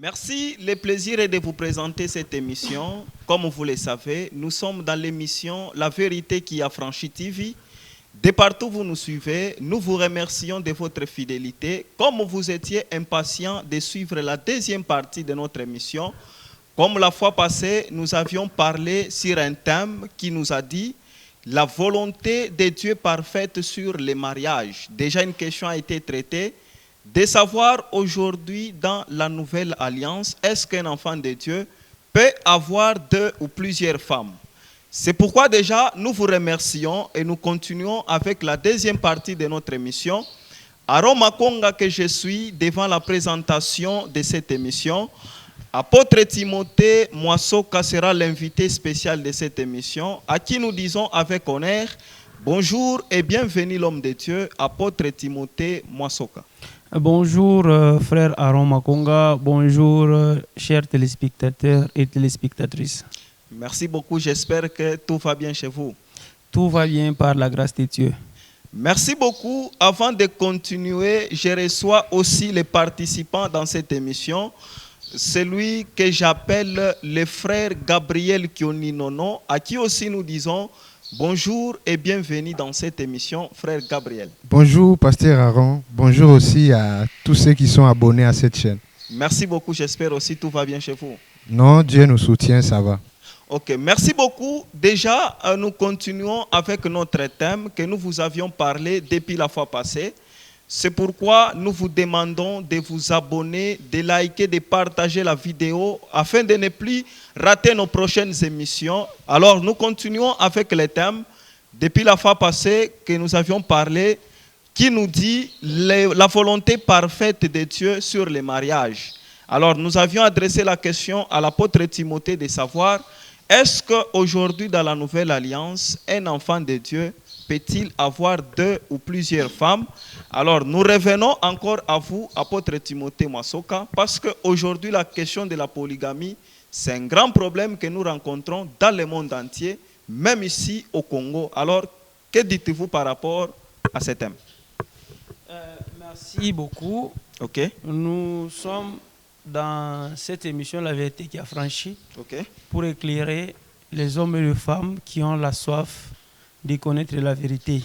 Merci, le plaisir est de vous présenter cette émission. Comme vous le savez, nous sommes dans l'émission La Vérité qui affranchit TV. De partout où vous nous suivez, nous vous remercions de votre fidélité. Comme vous étiez impatients de suivre la deuxième partie de notre émission, comme la fois passée, nous avions parlé sur un thème qui nous a dit la volonté de Dieu parfaite sur les mariages. Déjà une question a été traitée. De savoir aujourd'hui dans la nouvelle alliance, est-ce qu'un enfant de Dieu peut avoir deux ou plusieurs femmes? C'est pourquoi déjà nous vous remercions et nous continuons avec la deuxième partie de notre émission. Aaron Makonga que je suis devant la présentation de cette émission. Apôtre Timothée Mwasoka sera l'invité spécial de cette émission, à qui nous disons avec honneur bonjour et bienvenue l'homme de Dieu, Apôtre Timothée Mwasoka. Bonjour frère Aaron Makonga, bonjour chers téléspectateurs et téléspectatrices. Merci beaucoup, j'espère que tout va bien chez vous. Tout va bien par la grâce de Dieu. Merci beaucoup. Avant de continuer, je reçois aussi les participants dans cette émission. Celui que j'appelle le frère Gabriel Kioninono, à qui aussi nous disons bonjour et bienvenue dans cette émission, frère Gabriel. Bonjour, pasteur Aaron. Bonjour aussi à tous ceux qui sont abonnés à cette chaîne. Merci beaucoup, j'espère aussi tout va bien chez vous. Non, Dieu nous soutient, ça va. Ok, merci beaucoup. Déjà, nous continuons avec notre thème que nous vous avions parlé depuis la fois passée. C'est pourquoi nous vous demandons de vous abonner, de liker, de partager la vidéo afin de ne plus rater nos prochaines émissions. Alors, nous continuons avec le thème depuis la fois passée que nous avions parlé qui nous dit la volonté parfaite de Dieu sur les mariages. Alors, nous avions adressé la question à l'apôtre Timothée de savoir est-ce qu'aujourd'hui dans la nouvelle alliance, un enfant de Dieu peut-il avoir deux ou plusieurs femmes? Alors, nous revenons encore à vous, apôtre Timothée Mwasoka, parce qu'aujourd'hui, la question de la polygamie, c'est un grand problème que nous rencontrons dans le monde entier, même ici au Congo. Alors, que dites-vous par rapport à ce thème? Merci beaucoup. Ok. Nous sommes dans cette émission La Vérité qui affranchit pour éclairer les hommes et les femmes qui ont la soif de connaître la vérité.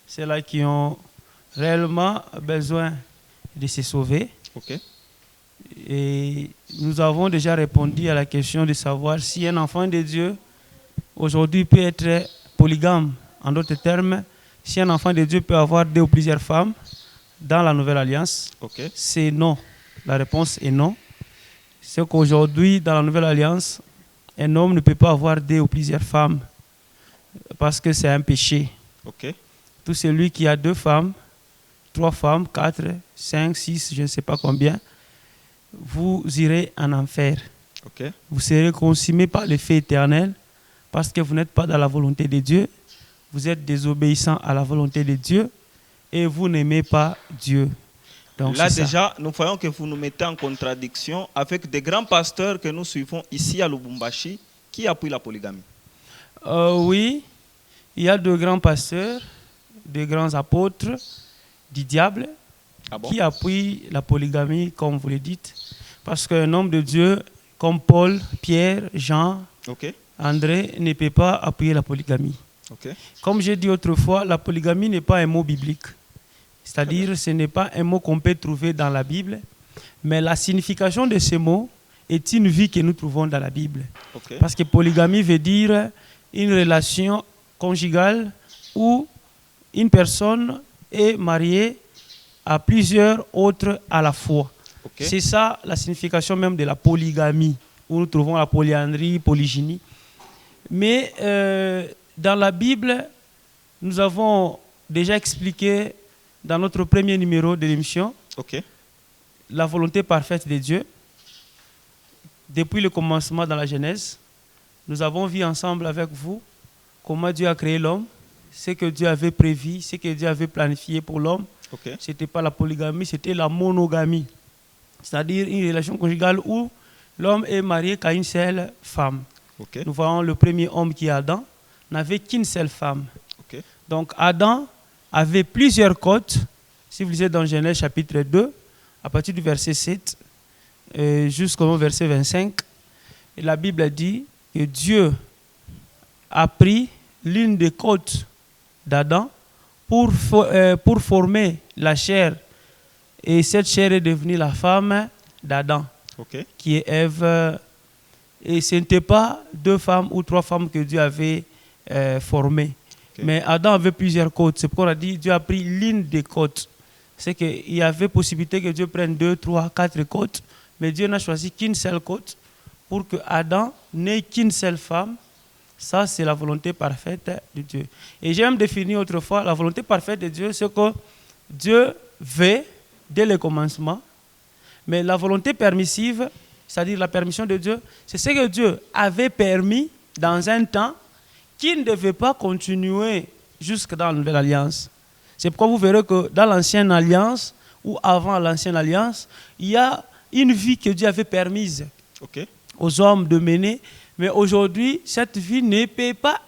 C'est là qui ont réellement besoin de se sauver. Et nous avons déjà répondu à la question de savoir si un enfant de Dieu aujourd'hui peut être polygame. En d'autres termes, si un enfant de Dieu peut avoir deux ou plusieurs femmes dans la nouvelle alliance, c'est non. La réponse est non. C'est qu'aujourd'hui, dans la nouvelle alliance, un homme ne peut pas avoir deux ou plusieurs femmes parce que c'est un péché. Tout celui qui a deux femmes, trois femmes, 4, 5, 6, je ne sais pas combien, vous irez en enfer. Vous serez consumé par le feu éternel parce que vous n'êtes pas dans la volonté de Dieu. Vous êtes désobéissant à la volonté de Dieu et vous n'aimez pas Dieu. Donc, là déjà, nous voyons que vous nous mettez en contradiction avec des grands pasteurs que nous suivons ici à Lubumbashi qui appuient la polygamie. Oui, il y a de grands pasteurs, de grands apôtres du diable qui appuient la polygamie, comme vous le dites. Parce qu'un homme de Dieu comme Paul, Pierre, Jean, André ne peut pas appuyer la polygamie. Comme j'ai dit autrefois, la polygamie n'est pas un mot biblique. C'est-à-dire ce n'est pas un mot qu'on peut trouver dans la Bible, mais la signification de ce mot est une vie que nous trouvons dans la Bible. Parce que polygamie veut dire une relation conjugale où une personne est mariée à plusieurs autres à la fois. C'est ça la signification même de la polygamie, où nous trouvons la polyandrie, polygynie. Mais dans la Bible, nous avons déjà expliqué dans notre premier numéro de l'émission la volonté parfaite de Dieu. Depuis le commencement dans la Genèse, nous avons vu ensemble avec vous comment Dieu a créé l'homme, ce que Dieu avait prévu, ce que Dieu avait planifié pour l'homme. Ce n'était pas la polygamie, c'était la monogamie. C'est-à-dire une relation conjugale où l'homme est marié qu'à une seule femme. Nous voyons le premier homme qui est Adam, n'avait qu'une seule femme. Donc Adam avait plusieurs côtes. Si vous lisez dans Genèse chapitre 2, à partir du verset 7, jusqu'au verset 25, et la Bible dit que Dieu a pris l'une des côtes d'Adam pour former la chair. Et cette chair est devenue la femme d'Adam, qui est Ève. Et ce n'était pas 2 femmes ou 3 femmes que Dieu avait formées. Mais Adam avait plusieurs côtes. C'est pourquoi on a dit Dieu a pris l'une des côtes. C'est qu'il y avait possibilité que Dieu prenne 2, 3, 4 côtes. Mais Dieu n'a choisi qu'une seule côte pour que Adam n'ait qu'une seule femme. Ça, c'est la volonté parfaite de Dieu. Et j'ai même défini autrefois, la volonté parfaite de Dieu, c'est que Dieu veut dès le commencement. Mais la volonté permissive, c'est-à-dire la permission de Dieu, c'est ce que Dieu avait permis dans un temps qui ne devait pas continuer jusque dans la Nouvelle Alliance. C'est pourquoi vous verrez que dans l'Ancienne Alliance, ou avant l'Ancienne Alliance, il y a une vie que Dieu avait permise aux hommes de mener. Mais aujourd'hui, cette vie ne peut pas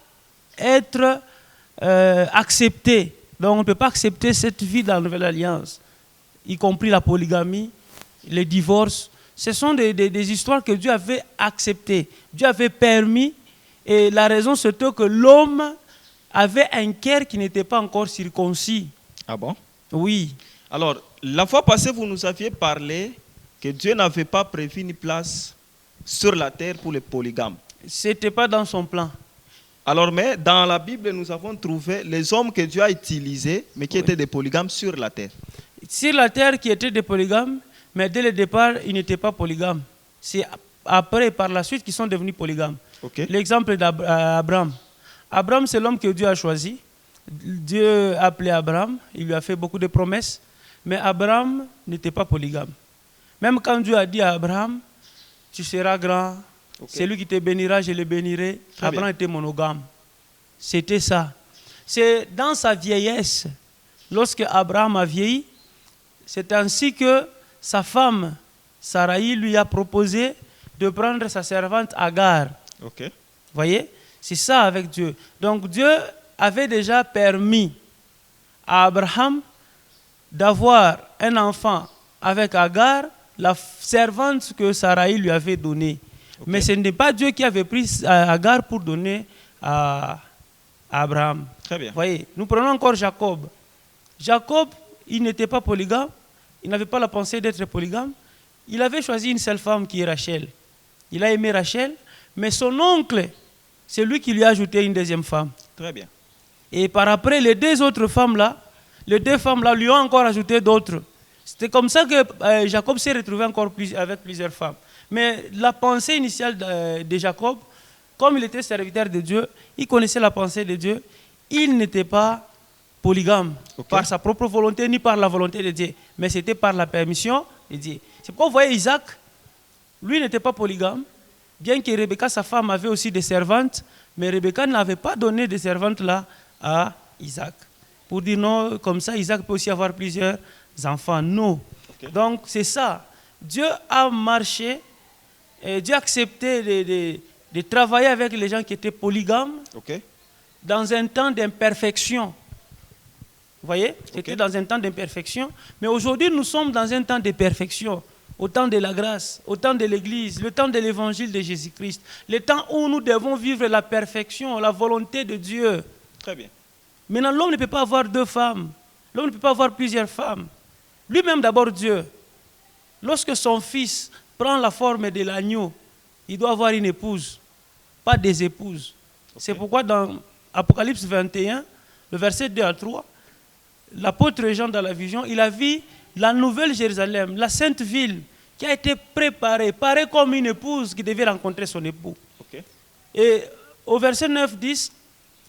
être acceptée. Donc on ne peut pas accepter cette vie dans la Nouvelle Alliance, y compris la polygamie, les divorces. Ce sont des histoires que Dieu avait acceptées. Dieu avait permis, et la raison c'était que l'homme avait un cœur qui n'était pas encore circoncis. Ah bon? Oui. Alors, la fois passée, vous nous aviez parlé que Dieu n'avait pas prévu une place sur la terre pour les polygames. Ce n'était pas dans son plan. Alors, mais dans la Bible, nous avons trouvé les hommes que Dieu a utilisés, mais qui étaient des polygames sur la terre. Sur la terre, qui étaient des polygames, mais dès le départ, ils n'étaient pas polygames. C'est après, par la suite, qu'ils sont devenus polygames. L'exemple d'Abraham. Abraham, c'est l'homme que Dieu a choisi. Dieu a appelé Abraham, il lui a fait beaucoup de promesses, mais Abraham n'était pas polygame. Même quand Dieu a dit à Abraham, tu seras grand, c'est lui qui te bénira, je le bénirai. Abraham était monogame. C'était ça. C'est dans sa vieillesse, lorsque Abraham a vieilli, c'est ainsi que sa femme, Sarai, lui a proposé de prendre sa servante Agar. Vous voyez? C'est ça avec Dieu. Donc Dieu avait déjà permis à Abraham d'avoir un enfant avec Agar, la servante que Sarai lui avait donnée. Mais ce n'est pas Dieu qui avait pris Agar pour donner à Abraham. Très bien. Vous voyez? Nous prenons encore Jacob. Jacob, il n'était pas polygame. Il n'avait pas la pensée d'être polygame. Il avait choisi une seule femme qui est Rachel. Il a aimé Rachel, mais son oncle, c'est lui qui lui a ajouté une deuxième femme. Très bien. Et par après, les 2 autres femmes-là, lui ont encore ajouté d'autres. C'était comme ça que Jacob s'est retrouvé encore avec plusieurs femmes. Mais la pensée initiale de Jacob, comme il était serviteur de Dieu, il connaissait la pensée de Dieu, il n'était pas polygame par sa propre volonté ni par la volonté de Dieu, mais c'était par la permission de Dieu. C'est pourquoi vous voyez Isaac, lui n'était pas polygame, bien que Rebecca, sa femme, avait aussi des servantes, mais Rebecca n'avait pas donné de servantes là à Isaac. Pour dire non, comme ça, Isaac peut aussi avoir plusieurs enfants. Non. Donc c'est ça. Dieu a marché, et Dieu a accepté de travailler avec les gens qui étaient polygames dans un temps d'imperfection. Vous voyez? C'était dans un temps d'imperfection. Mais aujourd'hui, nous sommes dans un temps de perfection. Au temps de la grâce, au temps de l'Église, le temps de l'Évangile de Jésus-Christ, le temps où nous devons vivre la perfection, la volonté de Dieu. Très bien. Maintenant, l'homme ne peut pas avoir 2 femmes. L'homme ne peut pas avoir plusieurs femmes. Lui-même, d'abord Dieu. Lorsque son fils prend la forme de l'agneau, il doit avoir une épouse, pas des épouses. C'est pourquoi dans Apocalypse 21, le verset 2 à 3, l'apôtre Jean dans la vision, il a vu la nouvelle Jérusalem, la sainte ville, qui a été préparée, parée comme une épouse qui devait rencontrer son époux. Et au verset 9-10,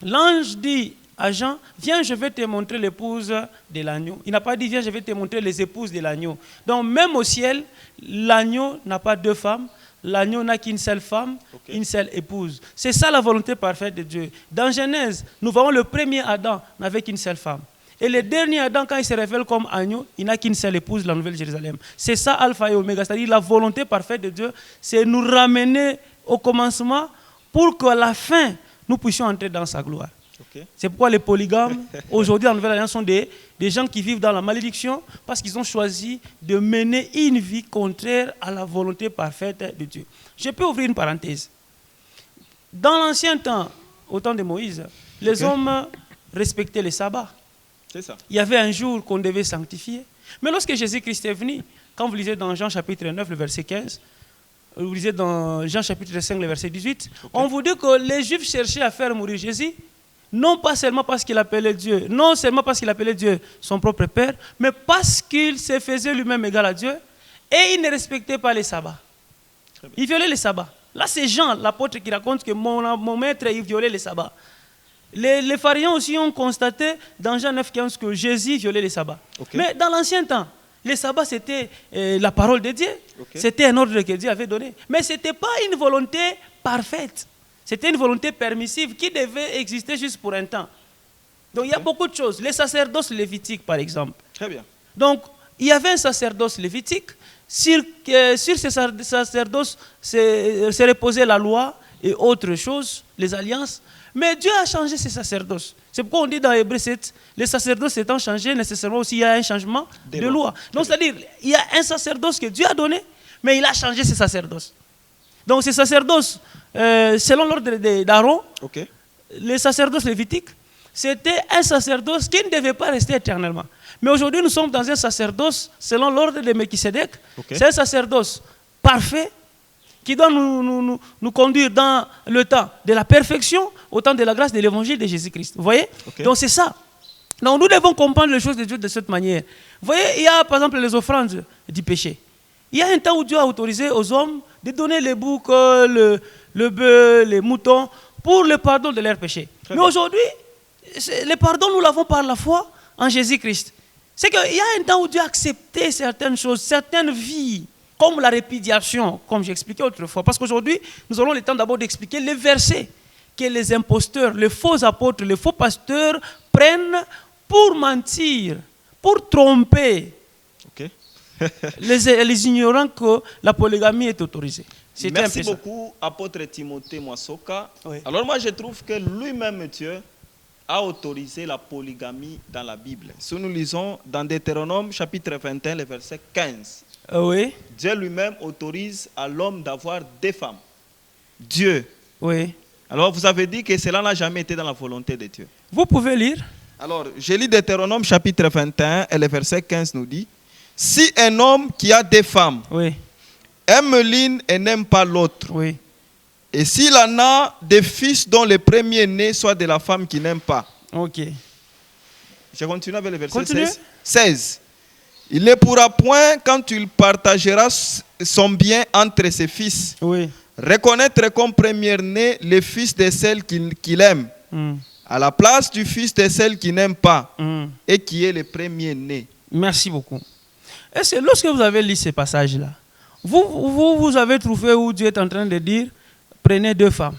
l'ange dit à Jean, viens, je vais te montrer l'épouse de l'agneau. Il n'a pas dit, viens, je vais te montrer les épouses de l'agneau. Donc même au ciel, l'agneau n'a pas 2 femmes, l'agneau n'a qu'une seule femme, une seule épouse. C'est ça la volonté parfaite de Dieu. Dans Genèse, nous voyons le premier Adam n'avait qu'une seule femme. Et le dernier Adam, quand il se révèle comme agneau, il n'a qu'une seule épouse, la Nouvelle Jérusalem. C'est ça Alpha et Oméga, c'est-à-dire la volonté parfaite de Dieu, c'est nous ramener au commencement pour qu'à la fin, nous puissions entrer dans sa gloire. Okay. C'est pourquoi les polygames, aujourd'hui, dans la Nouvelle Alliance, sont des gens qui vivent dans la malédiction parce qu'ils ont choisi de mener une vie contraire à la volonté parfaite de Dieu. Je peux ouvrir une parenthèse. Dans l'ancien temps, au temps de Moïse, les hommes respectaient les sabbats. C'est ça. Il y avait un jour qu'on devait sanctifier. Mais lorsque Jésus-Christ est venu, quand vous lisez dans Jean chapitre 9, le verset 15, vous lisez dans Jean chapitre 5, le verset 18, on vous dit que les Juifs cherchaient à faire mourir Jésus, non pas seulement parce qu'il appelait Dieu, non seulement parce qu'il appelait Dieu son propre Père, mais parce qu'il se faisait lui-même égal à Dieu et il ne respectait pas les sabbats. Il violait les sabbats. Là, c'est Jean, l'apôtre, qui raconte que mon maître, il violait les sabbats. Les pharisiens aussi ont constaté dans Jean 9, 15 que Jésus violait les sabbats. Okay. Mais dans l'ancien temps, les sabbats, c'était la parole de Dieu. Okay. C'était un ordre que Dieu avait donné. Mais ce n'était pas une volonté parfaite. C'était une volonté permissive qui devait exister juste pour un temps. Donc il y a beaucoup de choses. Les sacerdoces lévitiques, par exemple. Très bien. Donc il y avait un sacerdoce lévitique. Sur ces sacerdoces se reposait la loi et autres choses, les alliances. Mais Dieu a changé ces sacerdoces. C'est pourquoi on dit dans Hébreux 7, les sacerdoces étant changés, nécessairement aussi il y a un changement de loi. Donc c'est-à-dire, il y a un sacerdoce que Dieu a donné, mais il a changé ces sacerdoces. Donc ces sacerdoces, selon l'ordre d'Aaron, les sacerdoces lévitiques, c'était un sacerdoce qui ne devait pas rester éternellement. Mais aujourd'hui, nous sommes dans un sacerdoce, selon l'ordre de Melchisédek. C'est un sacerdoce parfait, qui doit nous conduire dans le temps de la perfection, au temps de la grâce de l'évangile de Jésus-Christ. Vous voyez? Donc c'est ça. Donc nous devons comprendre les choses de Dieu de cette manière. Vous voyez, il y a par exemple les offrandes du péché. Il y a un temps où Dieu a autorisé aux hommes de donner les boucs, le bœuf, les moutons, pour le pardon de leurs péchés. Mais aujourd'hui, le pardon, nous l'avons par la foi en Jésus-Christ. C'est qu'il y a un temps où Dieu a accepté certaines choses, certaines vies, comme la répudiation, comme j'ai expliqué autrefois. Parce qu'aujourd'hui, nous aurons le temps d'abord d'expliquer les versets que les imposteurs, les faux apôtres, les faux pasteurs prennent pour mentir, pour tromper les ignorants que la polygamie est autorisée. Merci beaucoup, apôtre Timothée Mwasoka. Oui. Alors moi, je trouve que lui-même, Dieu, a autorisé la polygamie dans la Bible. Si nous lisons dans Deutéronome, chapitre 21, le verset 15, oui. Dieu lui-même autorise à l'homme d'avoir deux femmes. Dieu. Oui. Alors, vous avez dit que cela n'a jamais été dans la volonté de Dieu. Vous pouvez lire. Alors, je lis Deutéronome chapitre 21 et le verset 15 nous dit, si un homme qui a deux femmes aime l'une et n'aime pas l'autre, et s'il en a des fils dont le premier-né soit de la femme qui n'aime pas. Je continue avec le verset 16. Il ne pourra point, quand il partagera son bien entre ses fils, reconnaître comme premier-né le fils de celle qu'il aime, à la place du fils de celle qu'il n'aime pas, et qui est le premier-né. Merci beaucoup. Est-ce que lorsque vous avez lu ces passages-là, vous avez trouvé où Dieu est en train de dire, prenez deux femmes?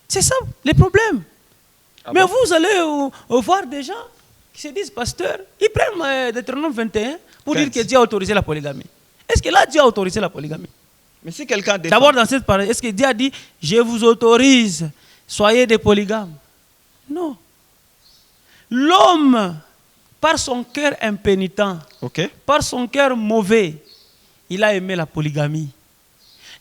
C'est ça le problème. Mais vous allez voir des gens qui se disent pasteurs, ils prennent Deutéronome 21 pour dire que Dieu a autorisé la polygamie. Est-ce que là, Dieu a autorisé la polygamie? Mais si quelqu'un d'abord, dans cette parole, est-ce que Dieu a dit, je vous autorise, soyez des polygames? Non. L'homme, par son cœur impénitent, par son cœur mauvais, il a aimé la polygamie.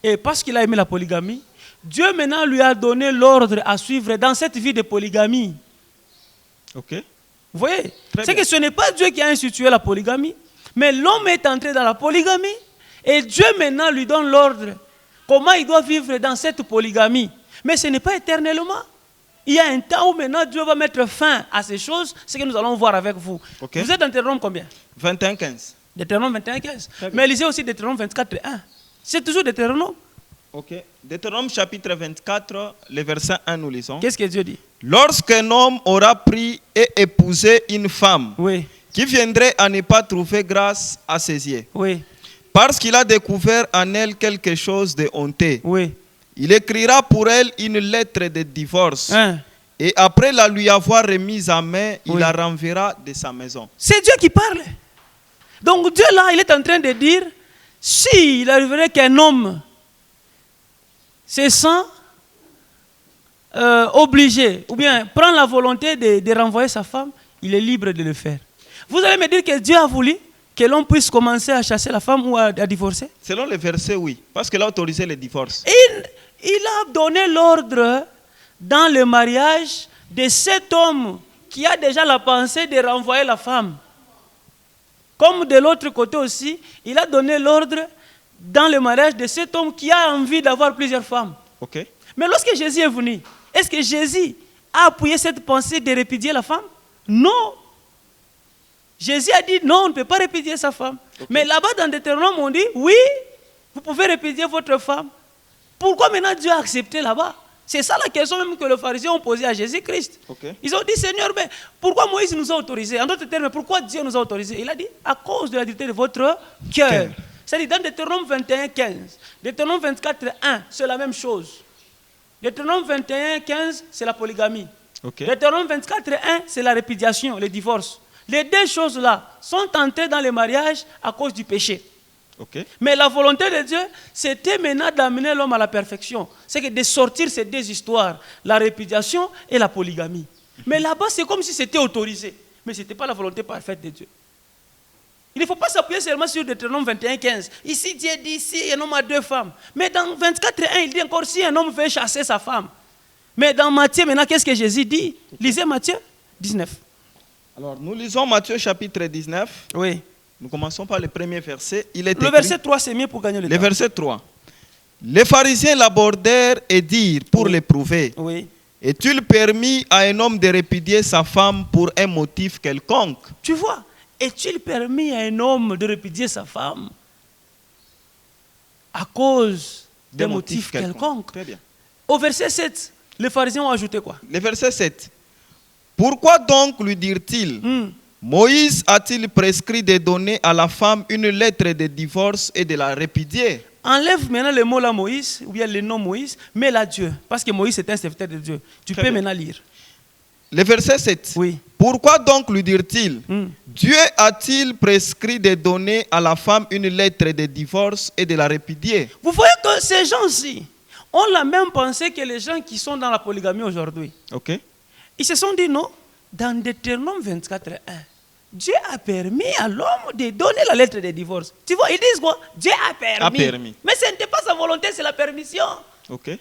Et parce qu'il a aimé la polygamie, Dieu maintenant lui a donné l'ordre à suivre dans cette vie de polygamie. Vous voyez? C'est que ce n'est pas Dieu qui a institué la polygamie, mais l'homme est entré dans la polygamie et Dieu maintenant lui donne l'ordre comment il doit vivre dans cette polygamie. Mais ce n'est pas éternellement. Il y a un temps où maintenant Dieu va mettre fin à ces choses, ce que nous allons voir avec vous. Vous êtes dans Deutéronome combien? 21-15. Deutéronome 21-15. Mais lisez aussi Deutéronome 24-1. C'est toujours Deutéronome. Deutéronome chapitre 24, le verset 1, nous lisons. Qu'est-ce que Dieu dit? Lorsqu'un homme aura pris et épousé une femme qui viendrait à ne pas trouver grâce à ses yeux, parce qu'il a découvert en elle quelque chose de honteux, il écrira pour elle une lettre de divorce. Et après la lui avoir remise à main, il la renverra de sa maison. C'est Dieu qui parle. Donc Dieu là, il est en train de dire, s'il arriverait qu'un homme se sent obligé, ou bien prend la volonté de renvoyer sa femme, il est libre de le faire. Vous allez me dire que Dieu a voulu que l'homme puisse commencer à chasser la femme ou à divorcer? Selon les versets, oui. Parce qu'il a autorisé le divorce. Il a donné l'ordre dans le mariage de cet homme qui a déjà la pensée de renvoyer la femme. Comme de l'autre côté aussi, il a donné l'ordre dans le mariage de cet homme qui a envie d'avoir plusieurs femmes. Okay. Mais lorsque Jésus est venu, est-ce que Jésus a appuyé cette pensée de répudier la femme? Non. Jésus a dit non, on ne peut pas répudier sa femme. Okay. Mais là-bas dans Deutéronome, on dit oui, vous pouvez répudier votre femme. Pourquoi maintenant Dieu a accepté là-bas? C'est ça la question même que les pharisiens ont posée à Jésus-Christ. Okay. Ils ont dit, Seigneur, mais pourquoi Moïse nous a autorisés? En d'autres termes, pourquoi Dieu nous a autorisés? Il a dit, à cause de la dureté de votre cœur. C'est-à-dire, dans Deutéronome 21, 15, Deutéronome 24, 1, c'est la même chose. Deutéronome 21, 15, c'est la polygamie. Okay. Deutéronome 24, 1, c'est la répudiation, le divorce. Les deux choses-là sont entrées dans le mariage à cause du péché. Okay. Mais la volonté de Dieu, c'était maintenant d'amener l'homme à la perfection. C'est que de sortir ces deux histoires, la répudiation et la polygamie. Mais là-bas, c'est comme si c'était autorisé. Mais ce n'était pas la volonté parfaite de Dieu. Il ne faut pas s'appuyer seulement sur Deutéronome 21, 15. Ici, Dieu dit, si un homme a deux femmes. Mais dans 24, 1, il dit encore, si un homme veut chasser sa femme. Mais dans Matthieu, maintenant, qu'est-ce que Jésus dit? Lisez Matthieu 19. Alors, nous lisons Matthieu chapitre 19. Oui. Nous commençons par le premier verset. Il est le verset 3, c'est mieux pour gagner le temps. Le verset 3. Les pharisiens l'abordèrent et dirent, pour l'éprouver, est-il permis à un homme de répudier sa femme pour un motif quelconque? Tu vois, est-il permis à un homme de répudier sa femme à cause d'un motif quelconque? Très bien. Au verset 7, les pharisiens ont ajouté quoi? Le verset 7. Pourquoi donc lui dirent-ils, Moïse a-t-il prescrit de donner à la femme une lettre de divorce et de la répudier? Enlève maintenant le mot là Moïse, ou bien le nom Moïse, mais là Dieu. Parce que Moïse est un serviteur de Dieu. Tu peux maintenant lire. Le verset 7. Oui. Pourquoi donc lui dirent-ils, Dieu a-t-il prescrit de donner à la femme une lettre de divorce et de la répudier? Vous voyez que ces gens-ci ont la même pensée que les gens qui sont dans la polygamie aujourd'hui. Okay. Ils se sont dit non. Dans Deutéronome 24, 1, Dieu a permis à l'homme de donner la lettre de divorce. Tu vois, ils disent quoi? Dieu a permis. Mais ce n'était pas sa volonté, c'est la permission. Okay.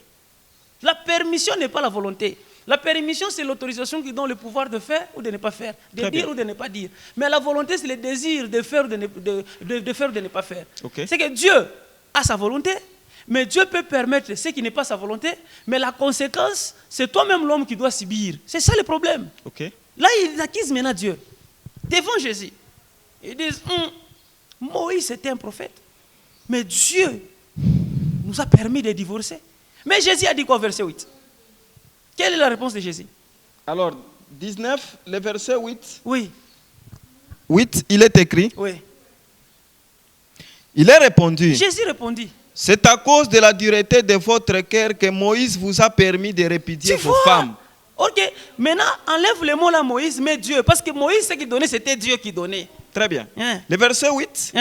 La permission n'est pas la volonté. La permission, c'est l'autorisation qui donne le pouvoir de faire ou de ne pas faire, de Très dire bien. ou de ne pas dire. Mais la volonté, c'est le désir de faire ou de faire ou de ne pas faire. Okay. C'est que Dieu a sa volonté, mais Dieu peut permettre ce qui n'est pas sa volonté, mais la conséquence, c'est toi-même l'homme qui doit subir. C'est ça le problème. Okay. Là, ils accusent maintenant Dieu, devant Jésus. Ils disent, Moïse était un prophète, mais Dieu nous a permis de divorcer. Mais Jésus a dit quoi, verset 8? Quelle est la réponse de Jésus? Alors, 19, le verset 8. Oui. 8, il est écrit. Oui. Il est répondu. Jésus répondit. C'est à cause de la dureté de votre cœur que Moïse vous a permis de répudier vos femmes. Ok, maintenant enlève le mot là Moïse, mais Dieu. Parce que Moïse, ce qu'il donnait, c'était Dieu qui donnait. Très bien. Le verset 8,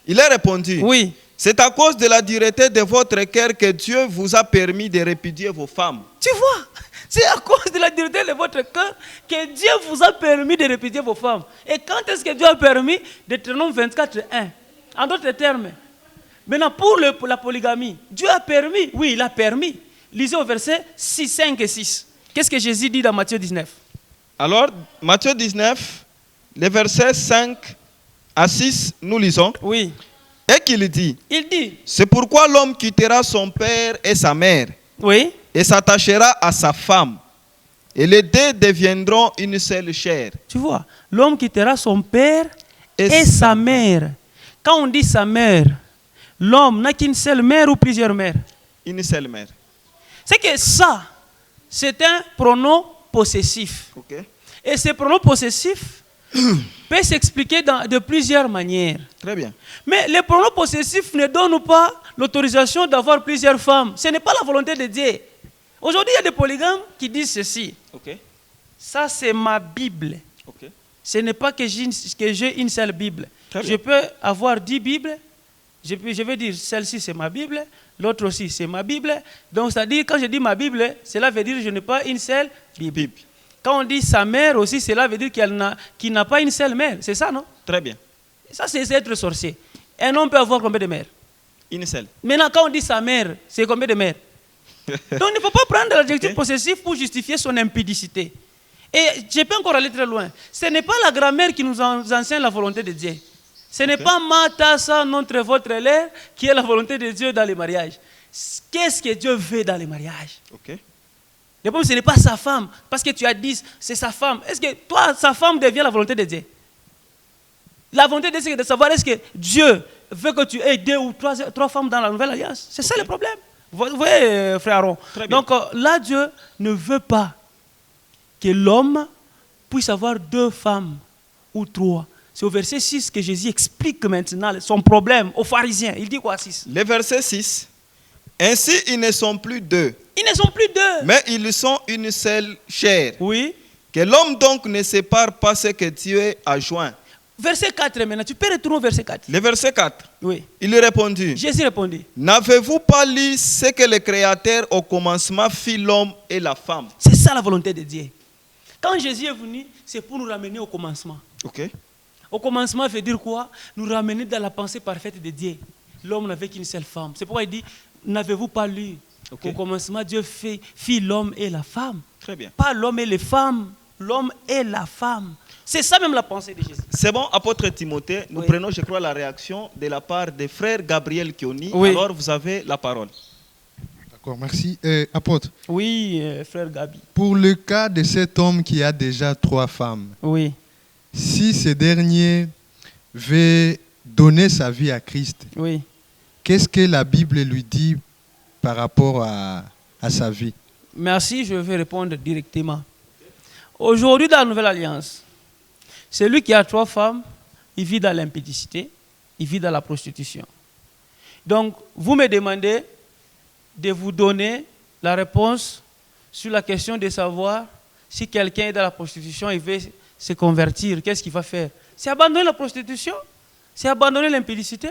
il est répondu. Oui. C'est à cause de la dureté de votre cœur que Dieu vous a permis de répudier vos femmes. Tu vois, c'est à cause de la dureté de votre cœur que Dieu vous a permis de répudier vos femmes. Et quand est-ce que Dieu a permis? Deutéronome 24, 1. En d'autres termes, maintenant pour la polygamie, Dieu a permis. Oui, il a permis. Lisez au verset 6, 5 et 6. Qu'est-ce que Jésus dit dans Matthieu 19? Alors, Matthieu 19, les versets 5 à 6, nous lisons. Oui. Et qu'il dit, il dit, c'est pourquoi l'homme quittera son père et sa mère, oui, et s'attachera à sa femme, et les deux deviendront une seule chair. Tu vois, l'homme quittera son père et sa mère. Quand on dit sa mère, l'homme n'a qu'une seule mère ou plusieurs mères? Une seule mère. C'est que ça, c'est un pronom possessif. Okay. Et ce pronom possessif peut s'expliquer de plusieurs manières. Très bien. Mais le pronom possessif ne donne pas l'autorisation d'avoir plusieurs femmes. Ce n'est pas la volonté de Dieu. Aujourd'hui, il y a des polygames qui disent ceci. Okay. Ça, c'est ma Bible. Okay. Ce n'est pas que j'ai une seule Bible. Je peux avoir 10 Bibles Je vais dire, celle-ci c'est ma Bible, l'autre aussi c'est ma Bible. Donc c'est-à-dire, quand je dis ma Bible, cela veut dire que je n'ai pas une seule Bible. Quand on dit sa mère aussi, cela veut dire qu'il n'a pas une seule mère. C'est ça, non? Très bien. Ça, c'est être sorcier. Un homme peut avoir combien de mères? Une seule. Maintenant, quand on dit sa mère, c'est combien de mères? Donc il ne faut pas prendre l'adjectif possessif pour justifier son impudicité. Et je peux encore aller très loin. Ce n'est pas la grammaire qui nous enseigne la volonté de Dieu. Ce n'est pas ma tasse, notre votre lait qui est la volonté de Dieu dans les mariages. Qu'est-ce que Dieu veut dans les mariages? Le problème, ce n'est pas sa femme. Parce que tu as dit, c'est sa femme. Est-ce que toi, sa femme devient la volonté de Dieu? La volonté de Dieu, c'est de savoir est-ce que Dieu veut que tu aies 2 ou 3 femmes dans la nouvelle alliance. C'est ça le problème. Vous voyez, frère Aaron. Donc là, Dieu ne veut pas que l'homme puisse avoir 2 femmes ou 3. C'est au verset 6 que Jésus explique maintenant son problème aux pharisiens. Il dit quoi, 6? Le verset 6. Ainsi, ils ne sont plus 2. Ils ne sont plus 2. Mais ils sont une seule chair. Oui. Que l'homme donc ne sépare pas ce que Dieu a joint. Verset 4 maintenant. Tu peux retourner au verset 4. Le verset 4. Oui. Il lui répondit. Jésus répondit. N'avez-vous pas lu ce que le Créateur au commencement fit l'homme et la femme? C'est ça la volonté de Dieu. Quand Jésus est venu, c'est pour nous ramener au commencement. Au commencement veut dire quoi? Nous ramener dans la pensée parfaite de Dieu. L'homme n'avait qu'une seule femme. C'est pourquoi il dit, n'avez-vous pas lu qu'au commencement Dieu fit l'homme et la femme? Très bien. Pas l'homme et les femmes, l'homme et la femme. C'est ça même la pensée de Jésus. C'est bon, apôtre Timothée, nous prenons, je crois, la réaction de la part des frères Gabriel Kioni. Oui. Alors, vous avez la parole. D'accord, merci. Apôtre. Oui, frère Gabi. Pour le cas de cet homme qui a déjà 3 femmes, oui. Si ce dernier veut donner sa vie à Christ, oui. Qu'est-ce que la Bible lui dit par rapport à sa vie? Merci, je vais répondre directement. Aujourd'hui, dans la Nouvelle Alliance, celui qui a 3 femmes, il vit dans l'impudicité, il vit dans la prostitution. Donc, vous me demandez de vous donner la réponse sur la question de savoir si quelqu'un est dans la prostitution et veut se convertir, qu'est-ce qu'il va faire? C'est abandonner la prostitution, c'est abandonner l'impudicité.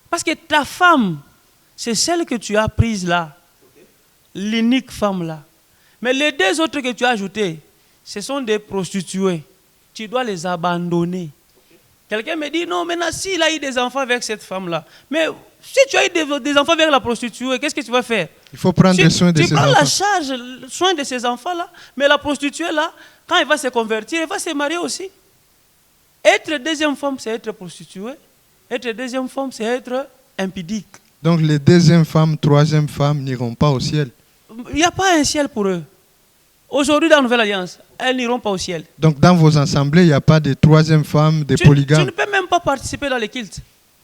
Parce que ta femme, c'est celle que tu as prise là, l'unique femme là. Mais les 2 autres que tu as ajoutées, ce sont des prostituées. Tu dois les abandonner. Quelqu'un me dit, non, maintenant, s'il a eu des enfants avec cette femme-là, mais si tu as eu des enfants avec la prostituée, qu'est-ce que tu vas faire? Il faut prendre soin de ses enfants. Tu prends la charge, soin de ces enfants-là, mais la prostituée, là, quand elle va se convertir, elle va se marier aussi. Être 2e femme, c'est être prostituée. Être 2e femme, c'est être impudique. Donc les 2e femmes, 3e femmes n'iront pas au ciel? Il n'y a pas un ciel pour eux. Aujourd'hui, dans la Nouvelle Alliance, elles n'iront pas au ciel. Donc dans vos assemblées, il n'y a pas de 3e femme, de polygames? Tu ne peux même pas participer dans les cultes.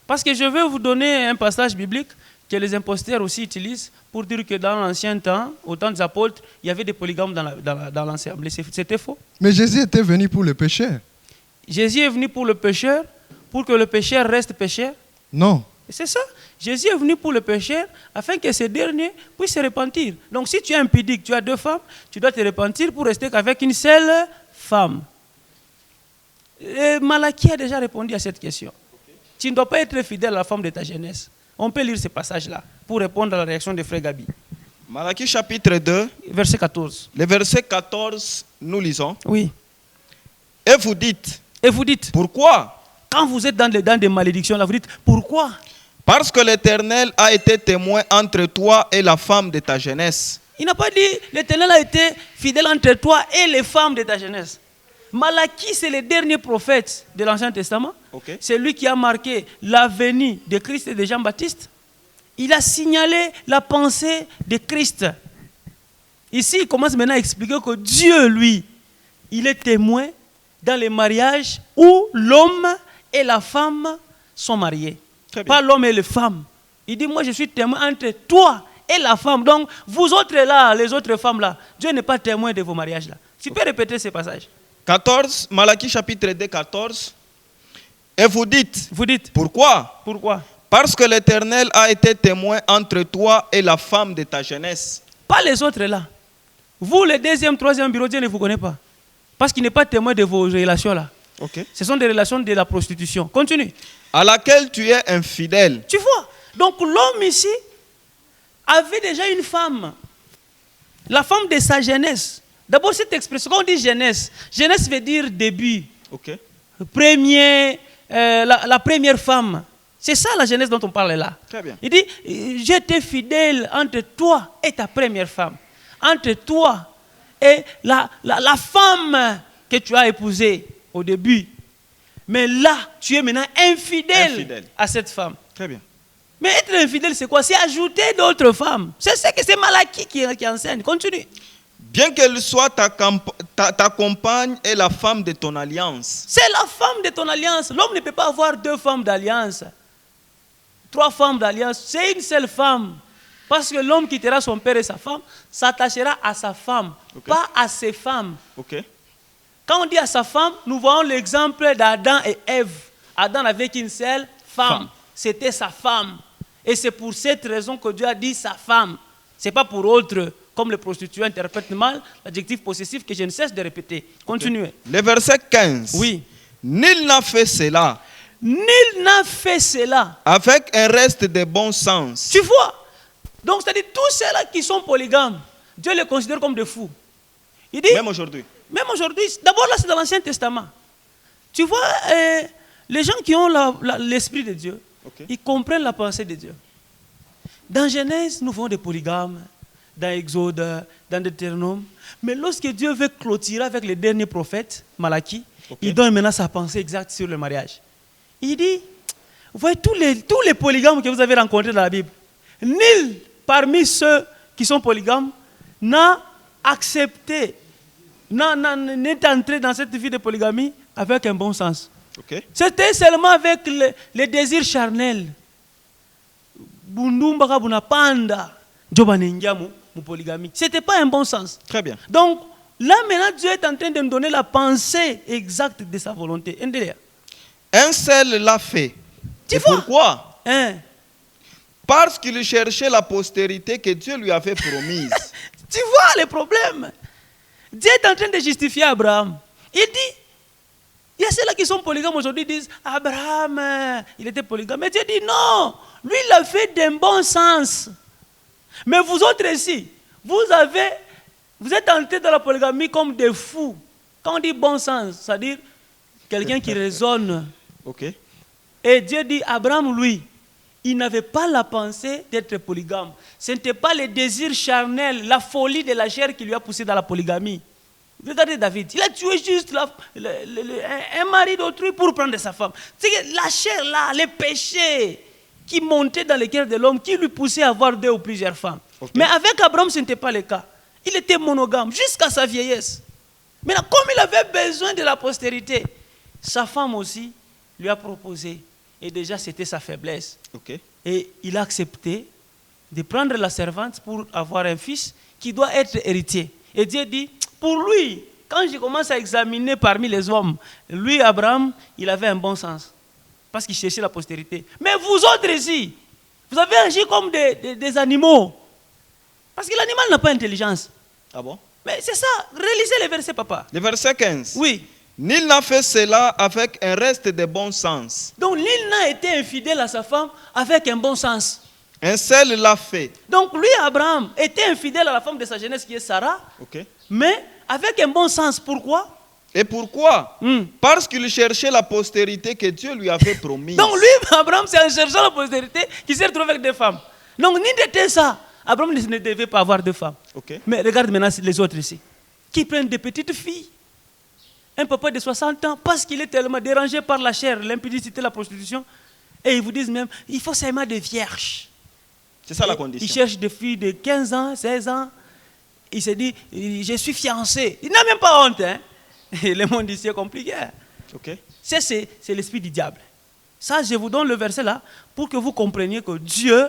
Parce que je vais vous donner un passage biblique que les imposteurs aussi utilisent pour dire que dans l'ancien temps, au temps des apôtres, il y avait des polygames dans l'assemblée. C'était faux. Mais Jésus était venu pour le pécheur. Jésus est venu pour le pécheur, pour que le pécheur reste pécheur. Non. C'est ça. Jésus est venu pour le pécheur afin que ce dernier puisse se repentir. Donc si tu es impudique, tu as 2 femmes, tu dois te repentir pour rester qu'avec une seule femme. Et Malachie a déjà répondu à cette question. Tu ne dois pas être fidèle à la femme de ta jeunesse. On peut lire ce passage-là pour répondre à la réaction de frère Gabi. Malachie chapitre 2, verset 14. Le verset 14, nous lisons. Oui. Et vous dites, pourquoi? Quand vous êtes dans des malédictions, là, vous dites, pourquoi? Parce que l'Éternel a été témoin entre toi et la femme de ta jeunesse. Il n'a pas dit, l'Éternel a été fidèle entre toi et les femmes de ta jeunesse. Malachie, c'est le dernier prophète de l'Ancien Testament. C'est lui qui a marqué la venue de Christ et de Jean-Baptiste. Il a signalé la pensée de Christ. Ici, il commence maintenant à expliquer que Dieu, lui, il est témoin dans les mariages où l'homme et la femme sont mariés. Pas l'homme et les femmes. Il dit, moi je suis témoin entre toi et la femme. Donc, vous autres là, les autres femmes là, Dieu n'est pas témoin de vos mariages là. Tu peux répéter ce passage. 14, Malachie chapitre 2, 14. Et vous dites, pourquoi? Parce que l'Éternel a été témoin entre toi et la femme de ta jeunesse. Pas les autres là. Vous, le 2e, 3e bureau, Dieu ne vous connaît pas. Parce qu'il n'est pas témoin de vos relations là. Ok. Ce sont des relations de la prostitution. Continue. À laquelle tu es infidèle. Tu vois? Donc l'homme ici avait déjà une femme. La femme de sa jeunesse. D'abord cette expression, quand on dit jeunesse, jeunesse veut dire début. Ok. La première femme. C'est ça la jeunesse dont on parle là. Très bien. Il dit, j'étais fidèle entre toi et ta première femme. Entre toi et la femme que tu as épousée au début. Mais là, tu es maintenant infidèle à cette femme. Très bien. Mais être infidèle, c'est quoi? C'est ajouter d'autres femmes. C'est ce que c'est Malachie qui enseigne. Continue. Bien qu'elle soit ta compagne et la femme de ton alliance. C'est la femme de ton alliance. L'homme ne peut pas avoir deux femmes d'alliance. 3 femmes d'alliance. C'est une seule femme. Parce que l'homme quittera son père et sa femme, s'attachera à sa femme, pas à ses femmes. Okay. Quand on dit à sa femme, nous voyons l'exemple d'Adam et Ève. Adam n'avait qu'une seule femme. C'était sa femme. Et c'est pour cette raison que Dieu a dit sa femme. Ce n'est pas pour autre, comme les prostituées interprètent mal l'adjectif possessif que je ne cesse de répéter. Continuez. Le verset 15. Oui. Nul n'a fait cela. Nul n'a fait cela. Avec un reste de bon sens. Tu vois? Donc, c'est-à-dire tous ceux-là qui sont polygames, Dieu les considère comme des fous. Il dit, même aujourd'hui. Même aujourd'hui. D'abord, là, c'est dans l'Ancien Testament. Tu vois, les gens qui ont l'Esprit de Dieu, ils comprennent la pensée de Dieu. Dans Genèse, nous voyons des polygames. Dans Exode, dans Deutéronome. Mais lorsque Dieu veut clôturer avec le dernier prophète, Malachie, il donne maintenant sa pensée exacte sur le mariage. Il dit, vous voyez tous les polygames que vous avez rencontrés dans la Bible, nul parmi ceux qui sont polygames n'a accepté, n'est entré dans cette vie de polygamie avec un bon sens. C'était seulement avec les désirs charnels. Bundumba bunapanda, jobanengiamu. Polygamie. Ce n'était pas un bon sens. Très bien. Donc, là maintenant, Dieu est en train de nous donner la pensée exacte de sa volonté. Un seul l'a fait. Tu vois? Pourquoi? Parce qu'il cherchait la postérité que Dieu lui avait promise. Tu vois le problème? Dieu est en train de justifier Abraham. Il dit, il y a ceux-là qui sont polygames aujourd'hui, disent, Abraham, il était polygame. Mais Dieu dit, non, lui, il l'a fait d'un bon sens. Mais vous autres ici, vous êtes entrés dans la polygamie comme des fous. Quand on dit bon sens, c'est-à-dire quelqu'un qui raisonne. Et Dieu dit, Abraham, lui, il n'avait pas la pensée d'être polygame. Ce n'était pas le désir charnel, la folie de la chair qui lui a poussé dans la polygamie. Regardez David, il a tué juste un mari d'autrui pour prendre sa femme. C'est que la chair là, les péchés qui montait dans le cœur de l'homme, qui lui poussait à avoir 2 ou plusieurs femmes. Mais avec Abraham, ce n'était pas le cas. Il était monogame jusqu'à sa vieillesse. Maintenant, comme il avait besoin de la postérité, sa femme aussi lui a proposé. Et déjà, c'était sa faiblesse. Et il a accepté de prendre la servante pour avoir un fils qui doit être héritier. Et Dieu dit, pour lui, quand je commence à examiner parmi les hommes, lui, Abraham, il avait un bon sens. Parce qu'il cherchait la postérité. Mais vous autres ici, vous avez agi comme des animaux. Parce que l'animal n'a pas d'intelligence. Ah bon? Mais c'est ça. Relisez les versets, papa. Le verset 15. Oui. Nul n'a fait cela avec un reste de bon sens. Donc, nul n'a été infidèle à sa femme avec un bon sens. Un seul l'a fait. Donc, lui, Abraham, était infidèle à la femme de sa jeunesse qui est Sarah. Mais avec un bon sens. Pourquoi? Et pourquoi? Parce qu'il cherchait la postérité que Dieu lui avait promise. Donc lui, Abraham, c'est en cherchant la postérité qu'il s'est retrouvé avec 2 femmes. Donc ni n'était ça. Abraham ne devait pas avoir 2 femmes. Mais regarde maintenant les autres ici. Qui prennent des petites filles. Un papa de 60 ans, parce qu'il est tellement dérangé par la chair, l'impudicité, la prostitution. Et ils vous disent même, il faut s'aimer des vierges. C'est ça la condition. Il cherche des filles de 15 ans, 16 ans. Il se dit, je suis fiancé. Il n'a même pas honte, hein. Le monde ici est compliqué. C'est l'esprit du diable. Ça, je vous donne le verset là pour que vous compreniez que Dieu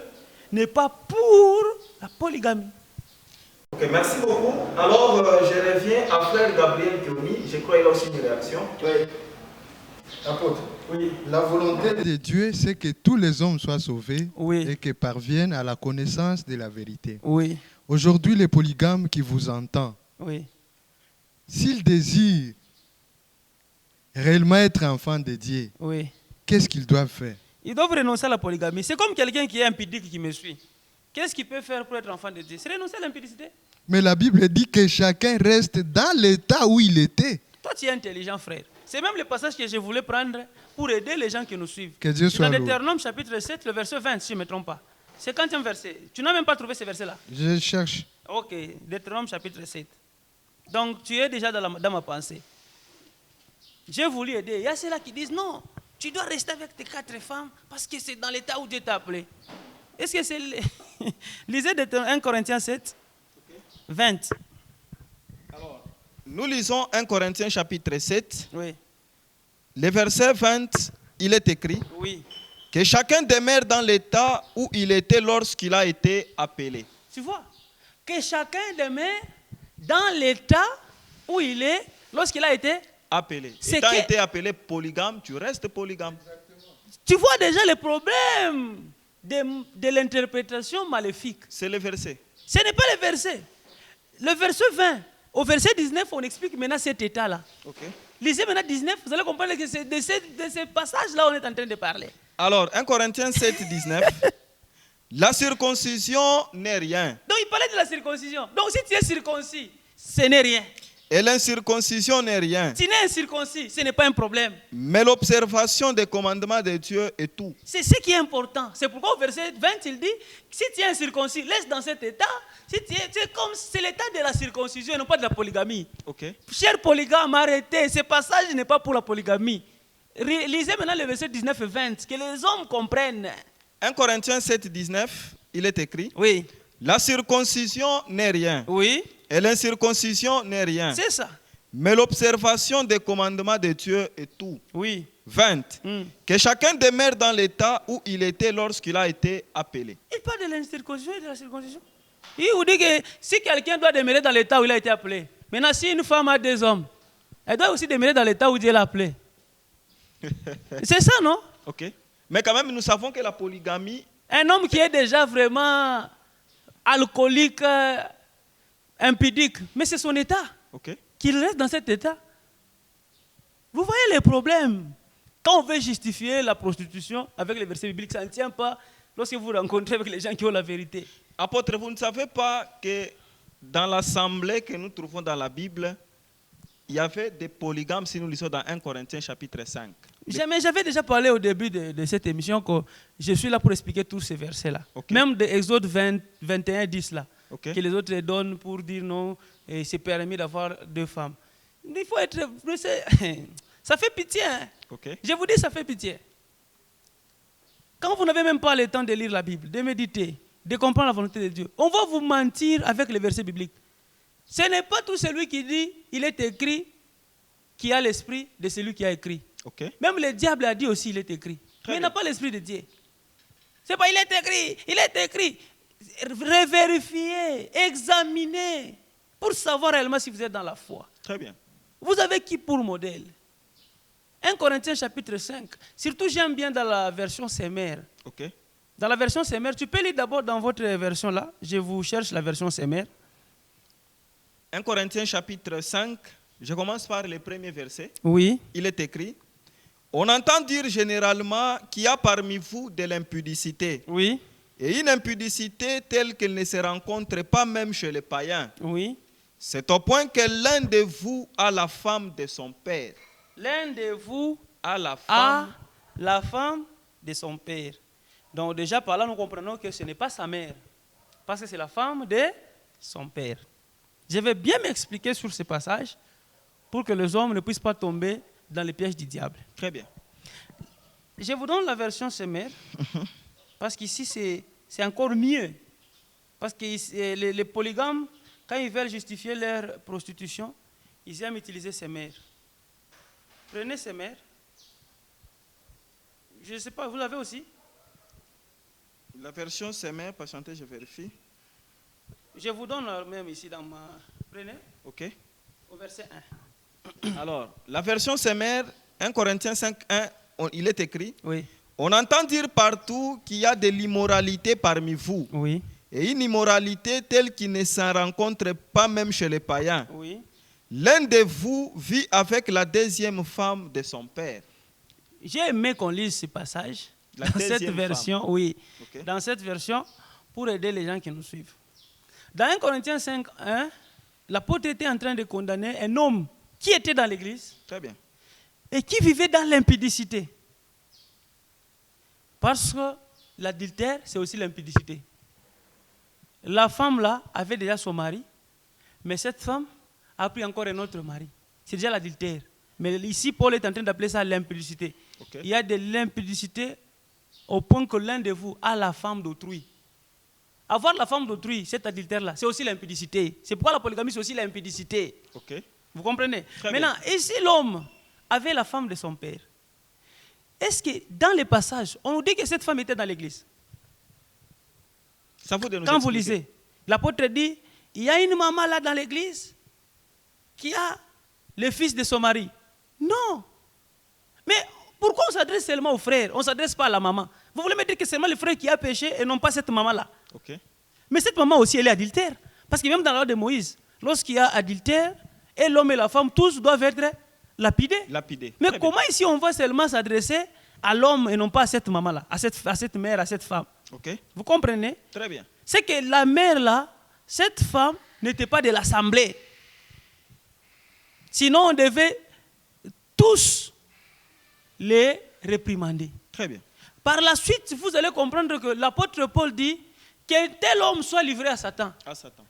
n'est pas pour la polygamie. Merci beaucoup. Alors, je reviens à frère Gabriel Kioni. Je crois qu'il a aussi une réaction. Oui. Apôtre. Oui. La volonté de Dieu, c'est que tous les hommes soient sauvés et qu'ils parviennent à la connaissance de la vérité. Aujourd'hui, les polygames qui vous entendent, s'ils désirent réellement être enfant de Dieu, oui, qu'est-ce qu'ils doivent faire? ils doivent renoncer à la polygamie. C'est comme quelqu'un qui est impudique qui me suit. Qu'est-ce qu'il peut faire pour être enfant de Dieu? C'est renoncer à l'impudicité. Mais la Bible dit que chacun reste dans l'état où il était. Toi, tu es intelligent, frère. C'est même le passage que je voulais prendre pour aider les gens qui nous suivent. Que Dieu soit dans loué. Deutéronome chapitre 7, le verset 20, si je ne me trompe pas. C'est quand un verset. Tu n'as même pas trouvé ce verset-là? Je cherche. Ok, Deutéronome chapitre 7. Donc, tu es déjà dans ma pensée. J'ai voulu aider. Il y a ceux-là qui disent non, tu dois rester avec tes 4 femmes parce que c'est dans l'état où Dieu t'a appelé. Est-ce que c'est... Lisez 1 Corinthiens 7, 20. Alors, nous lisons 1 Corinthiens chapitre 7. Oui. Le verset 20, il est écrit Oui. que chacun demeure dans l'état où il était lorsqu'il a été appelé. Tu vois? Que chacun demeure dans l'état où il est lorsqu'il a été appelé. Et quand tu as été appelé polygame, tu restes polygame. Tu vois déjà le problème de l'interprétation maléfique. C'est le verset. Ce n'est pas le verset. Le verset 20. Au verset 19, on explique maintenant cet état-là. Okay. Lisez maintenant 19, vous allez comprendre que c'est de ce passage-là on est en train de parler. Alors, 1 Corinthiens 7, 19. La circoncision n'est rien. Donc il parlait de la circoncision. Donc si tu es circoncis, ce n'est rien. Et l'incirconcision n'est rien. Tu n'es incirconcis, ce n'est pas un problème. Mais l'observation des commandements de Dieu est tout. C'est ce qui est important. C'est pourquoi au verset 20, il dit, si tu es incirconcis, laisse dans cet état. Si tu es comme c'est l'état de la circoncision et non pas de la polygamie. Okay. Cher polygame, arrêtez. Ce passage n'est pas pour la polygamie. Lisez maintenant le verset 19 et 20, que les hommes comprennent. 1 Corinthiens 7, 19, il est écrit. Oui. La circoncision n'est rien. Oui. Et l'incirconcision n'est rien. C'est ça. Mais l'observation des commandements de Dieu est tout. Oui. 20. Que chacun demeure dans l'état où il était lorsqu'il a été appelé. Il parle de l'incirconcision et de la circoncision. Il vous dit que si quelqu'un doit demeurer dans l'état où il a été appelé, maintenant si une femme a 2 hommes, elle doit aussi demeurer dans l'état où Dieu l'a appelé. C'est ça, non? Ok. Mais quand même, nous savons que la polygamie... Un homme qui est déjà vraiment alcoolique, impudique, mais c'est son état. Okay. Qu'il reste dans cet état. Vous voyez les problèmes. Quand on veut justifier la prostitution avec les versets bibliques, ça ne tient pas lorsque vous rencontrez avec les gens qui ont la vérité. Apôtre, vous ne savez pas que dans l'assemblée que nous trouvons dans la Bible, il y avait des polygames si nous lisons dans 1 Corinthiens chapitre 5. Mais j'avais déjà parlé au début de cette émission que je suis là pour expliquer tous ces versets-là. Okay. Même de Exode 21, 10 là. Okay. Que les autres donnent pour dire non, et c'est permis d'avoir 2 femmes. Il faut être... Ça fait pitié. Hein? Okay. Je vous dis, ça fait pitié. Quand vous n'avez même pas le temps de lire la Bible, de méditer, de comprendre la volonté de Dieu, on va vous mentir avec les versets bibliques. Ce n'est pas tout celui qui dit, il est écrit, qui a l'esprit de celui qui a écrit. Okay. Même le diable a dit aussi, il est écrit. Mais il n'a pas l'esprit de Dieu. C'est pas, il est écrit, il est écrit. Revérifiez, examinez, pour savoir réellement si vous êtes dans la foi. Très bien. Vous avez qui pour modèle? 1 Corinthiens chapitre 5. Surtout, j'aime bien dans la version Semer. Okay. Dans la version Semer, tu peux lire d'abord dans votre version là. Je vous cherche la version Semer. 1 Corinthiens chapitre 5, je commence par le premier verset. Oui. Il est écrit, on entend dire généralement qu'il y a parmi vous de l'impudicité. Oui. Et une impudicité telle qu'elle ne se rencontre pas même chez les païens. Oui. C'est au point que l'un de vous a la femme de son père. L'un de vous a la femme de son père. Donc déjà par là, nous comprenons que ce n'est pas sa mère. Parce que c'est la femme de son père. Je vais bien m'expliquer sur ce passage pour que les hommes ne puissent pas tomber dans les pièges du diable. Très bien. Je vous donne la version Semer. Parce qu'ici, c'est encore mieux. Parce que les polygames, quand ils veulent justifier leur prostitution, ils aiment utiliser Semer. Prenez Semer. Je ne sais pas, vous l'avez aussi? La version Semer, patientez, je vérifie. Je vous donne même ici dans ma... Prenez. Ok. Au verset 1. Alors, la version Semer, 1 Corinthiens 5, 1, il est écrit. Oui. On entend dire partout qu'il y a de l'immoralité parmi vous. Oui. Et une immoralité telle qui ne s'en rencontre pas même chez les païens. Oui. L'un de vous vit avec la deuxième femme de son père. J'ai aimé qu'on lise ce passage dans cette version, femme. Oui, okay. Dans cette version, pour aider les gens qui nous suivent. Dans 1 Corinthiens 5, 1, l'apôtre était en train de condamner un homme qui était dans l'église. Très bien. Et qui vivait dans l'impudicité. Parce que l'adultère, c'est aussi l'impudicité. La femme là avait déjà son mari, mais cette femme a pris encore un autre mari. C'est déjà l'adultère. Mais ici, Paul est en train d'appeler ça l'impudicité. Okay. Il y a de l'impudicité au point que l'un de vous a la femme d'autrui. Avoir la femme d'autrui, cet adultère-là, c'est aussi l'impudicité. C'est pourquoi la polygamie, c'est aussi l'impudicité. Okay. Vous comprenez? Très Maintenant, bien. Ici, l'homme avait la femme de son père. Est-ce que dans les passages, on nous dit que cette femme était dans l'église? Ça vous de nous Quand expliquer. Vous lisez, l'apôtre dit, il y a une maman là dans l'église qui a le fils de son mari. Non. Mais pourquoi on s'adresse seulement aux frères? On ne s'adresse pas à la maman. Vous voulez me dire que c'est seulement le frère qui a péché et non pas cette maman-là? Okay. Mais cette maman aussi, elle est adultère. Parce que même dans la loi de Moïse, lorsqu'il y a adultère, et l'homme et la femme, tous doivent être lapidés. Mais très comment bien. Ici on va seulement s'adresser à l'homme et non pas à cette maman-là, à cette mère, à cette femme? Okay. Vous comprenez? Très bien. C'est que la mère-là, cette femme n'était pas de l'assemblée. Sinon, on devait tous les réprimander. Très bien. Par la suite, vous allez comprendre que l'apôtre Paul dit qu'un tel homme soit livré à Satan.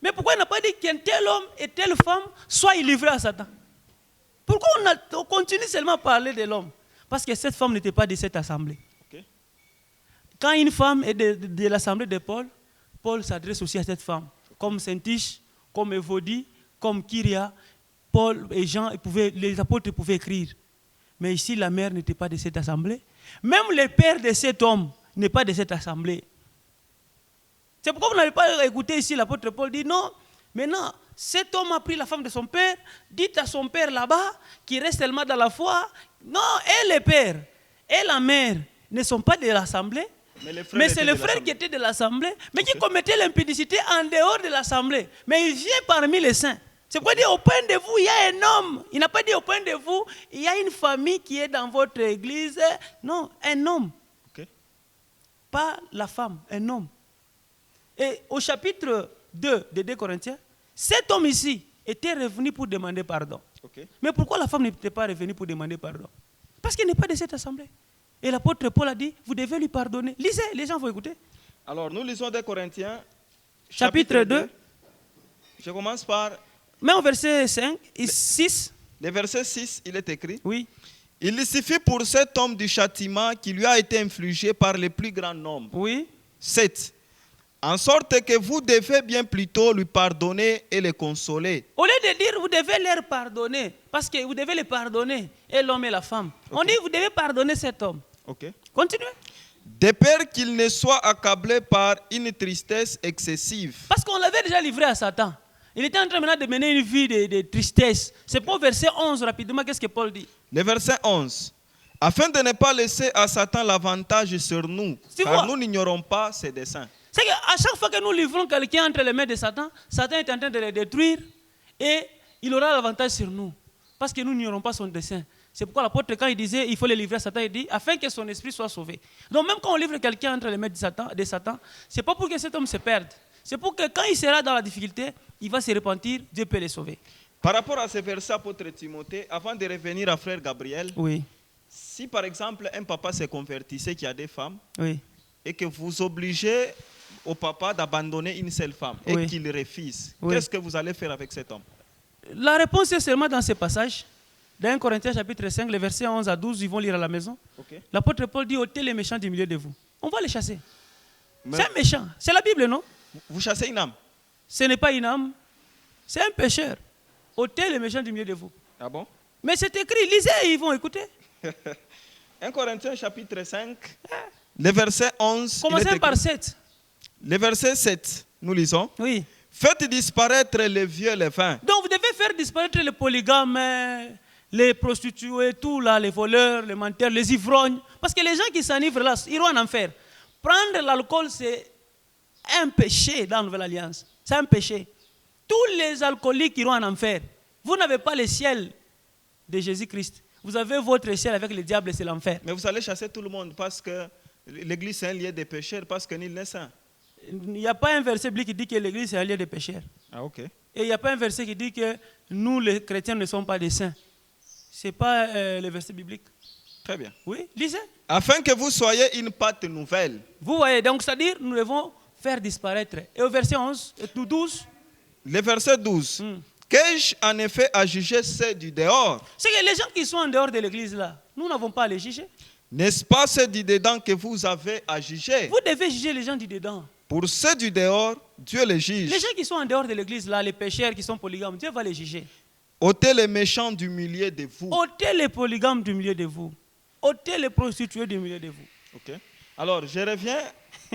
Mais pourquoi il n'a pas dit qu'un tel homme et telle femme soient livrés à Satan? Pourquoi on continue seulement à parler de l'homme? Parce que cette femme n'était pas de cette assemblée. Okay. Quand une femme est de l'assemblée de Paul, Paul s'adresse aussi à cette femme. Comme Saint-Tiche, comme Évodie, comme Kyria, Paul et Jean, les apôtres pouvaient écrire. Mais ici, la mère n'était pas de cette assemblée. Même le père de cet homme n'est pas de cette assemblée. C'est pourquoi vous n'avez pas écouté ici l'apôtre Paul dit non, maintenant, cet homme a pris la femme de son père, dites à son père là-bas, qui reste tellement dans la foi. Non, et le père et la mère ne sont pas de l'assemblée, mais c'est le frère qui était de l'assemblée, mais qui commettait l'impudicité en dehors de l'assemblée. Mais il vient parmi les saints. C'est quoi dire au point de vous, il y a un homme. Il n'a pas dit au point de vous, il y a une famille qui est dans votre église. Non, un homme. Okay. Pas la femme, un homme. Et au chapitre 2 de 2 Corinthiens, cet homme ici était revenu pour demander pardon. Okay. Mais pourquoi la femme n'était pas revenue pour demander pardon? Parce qu'elle n'est pas de cette assemblée. Et l'apôtre Paul a dit, vous devez lui pardonner. Lisez, les gens vont écouter. Alors, nous lisons 2 Corinthiens, chapitre 2. Je commence par... Mais au verset 5 et 6. Le verset 6, il est écrit. Oui. Il suffit pour cet homme du châtiment qui lui a été infligé par le plus grand nombre. Oui. 7. En sorte que vous devez bien plutôt lui pardonner et le consoler. Au lieu de dire vous devez leur pardonner, parce que vous devez les pardonner, et l'homme et la femme. Okay. On dit vous devez pardonner cet homme. Ok. Continuez. De peur qu'il ne soit accablé par une tristesse excessive. Parce qu'on l'avait déjà livré à Satan. Il était en train maintenant de mener une vie de tristesse. C'est pour verset 11 rapidement, qu'est-ce que Paul dit? Le verset 11. Afin de ne pas laisser à Satan l'avantage sur nous, car nous n'ignorons pas ses desseins. C'est qu'à chaque fois que nous livrons quelqu'un entre les mains de Satan, Satan est en train de le détruire et il aura l'avantage sur nous. Parce que nous n'ignorons pas son dessein. C'est pourquoi l'apôtre, quand il disait il faut le livrer à Satan, il dit afin que son esprit soit sauvé. Donc même quand on livre quelqu'un entre les mains de Satan, ce n'est pas pour que cet homme se perde. C'est pour que quand il sera dans la difficulté, il va se repentir, Dieu peut le sauver. Par rapport à ce verset, apôtre Timothée, avant de revenir à frère Gabriel, oui. Si par exemple un papa se convertissait qui a des femmes, oui. Et que vous obligez au papa d'abandonner une seule femme et oui. qu'il refuse, oui. Qu'est-ce que vous allez faire avec cet homme? La réponse est seulement dans ce passage. Dans 1 Corinthiens chapitre 5, les versets 11 à 12, ils vont lire à la maison. Okay. L'apôtre Paul dit ôtez les méchants du milieu de vous. On va les chasser. Mais c'est un méchant. C'est la Bible, non? Vous chassez une âme? Ce n'est pas une âme. C'est un pécheur. Ôtez les méchants du milieu de vous. Ah bon? Mais c'est écrit, lisez, ils vont écouter. 1 Corinthiens chapitre 5, le verset 11. Commencez par 7. Le verset 7, nous lisons. Oui. Faites disparaître les vieux levains. Donc vous devez faire disparaître les polygames, les prostituées, tout là, les voleurs, les menteurs, les ivrognes. Parce que les gens qui s'enivrent là, ils iront en enfer. Prendre l'alcool, c'est un péché dans la Nouvelle Alliance. C'est un péché. Tous les alcooliques iront en enfer. Vous n'avez pas le ciel de Jésus-Christ. Vous avez votre ciel avec le diable, c'est l'enfer. Mais vous allez chasser tout le monde parce que l'église c'est un lieu de pécheurs, parce que nul n'est saint. Il n'y a pas un verset biblique qui dit que l'église est un lieu de pécheurs. Ah, ok. Et il n'y a pas un verset qui dit que nous, les chrétiens, ne sommes pas des saints. Ce n'est pas le verset biblique. Très bien. Oui, lisez. Afin que vous soyez une pâte nouvelle. Vous voyez, donc c'est-à-dire nous devons faire disparaître. Et au verset 11 et 12. Le verset 12. Qu'ai-je en effet à juger ceux du dehors? C'est que les gens qui sont en dehors de l'église là, nous n'avons pas à les juger. N'est-ce pas ceux du dedans que vous avez à juger? Vous devez juger les gens du dedans. Pour ceux du dehors, Dieu les juge. Les gens qui sont en dehors de l'église là, les pécheurs qui sont polygames, Dieu va les juger. Ôtez les méchants du milieu de vous. Ôtez les polygames du milieu de vous. Ôtez les prostituées du milieu de vous. Ok. Alors, je reviens.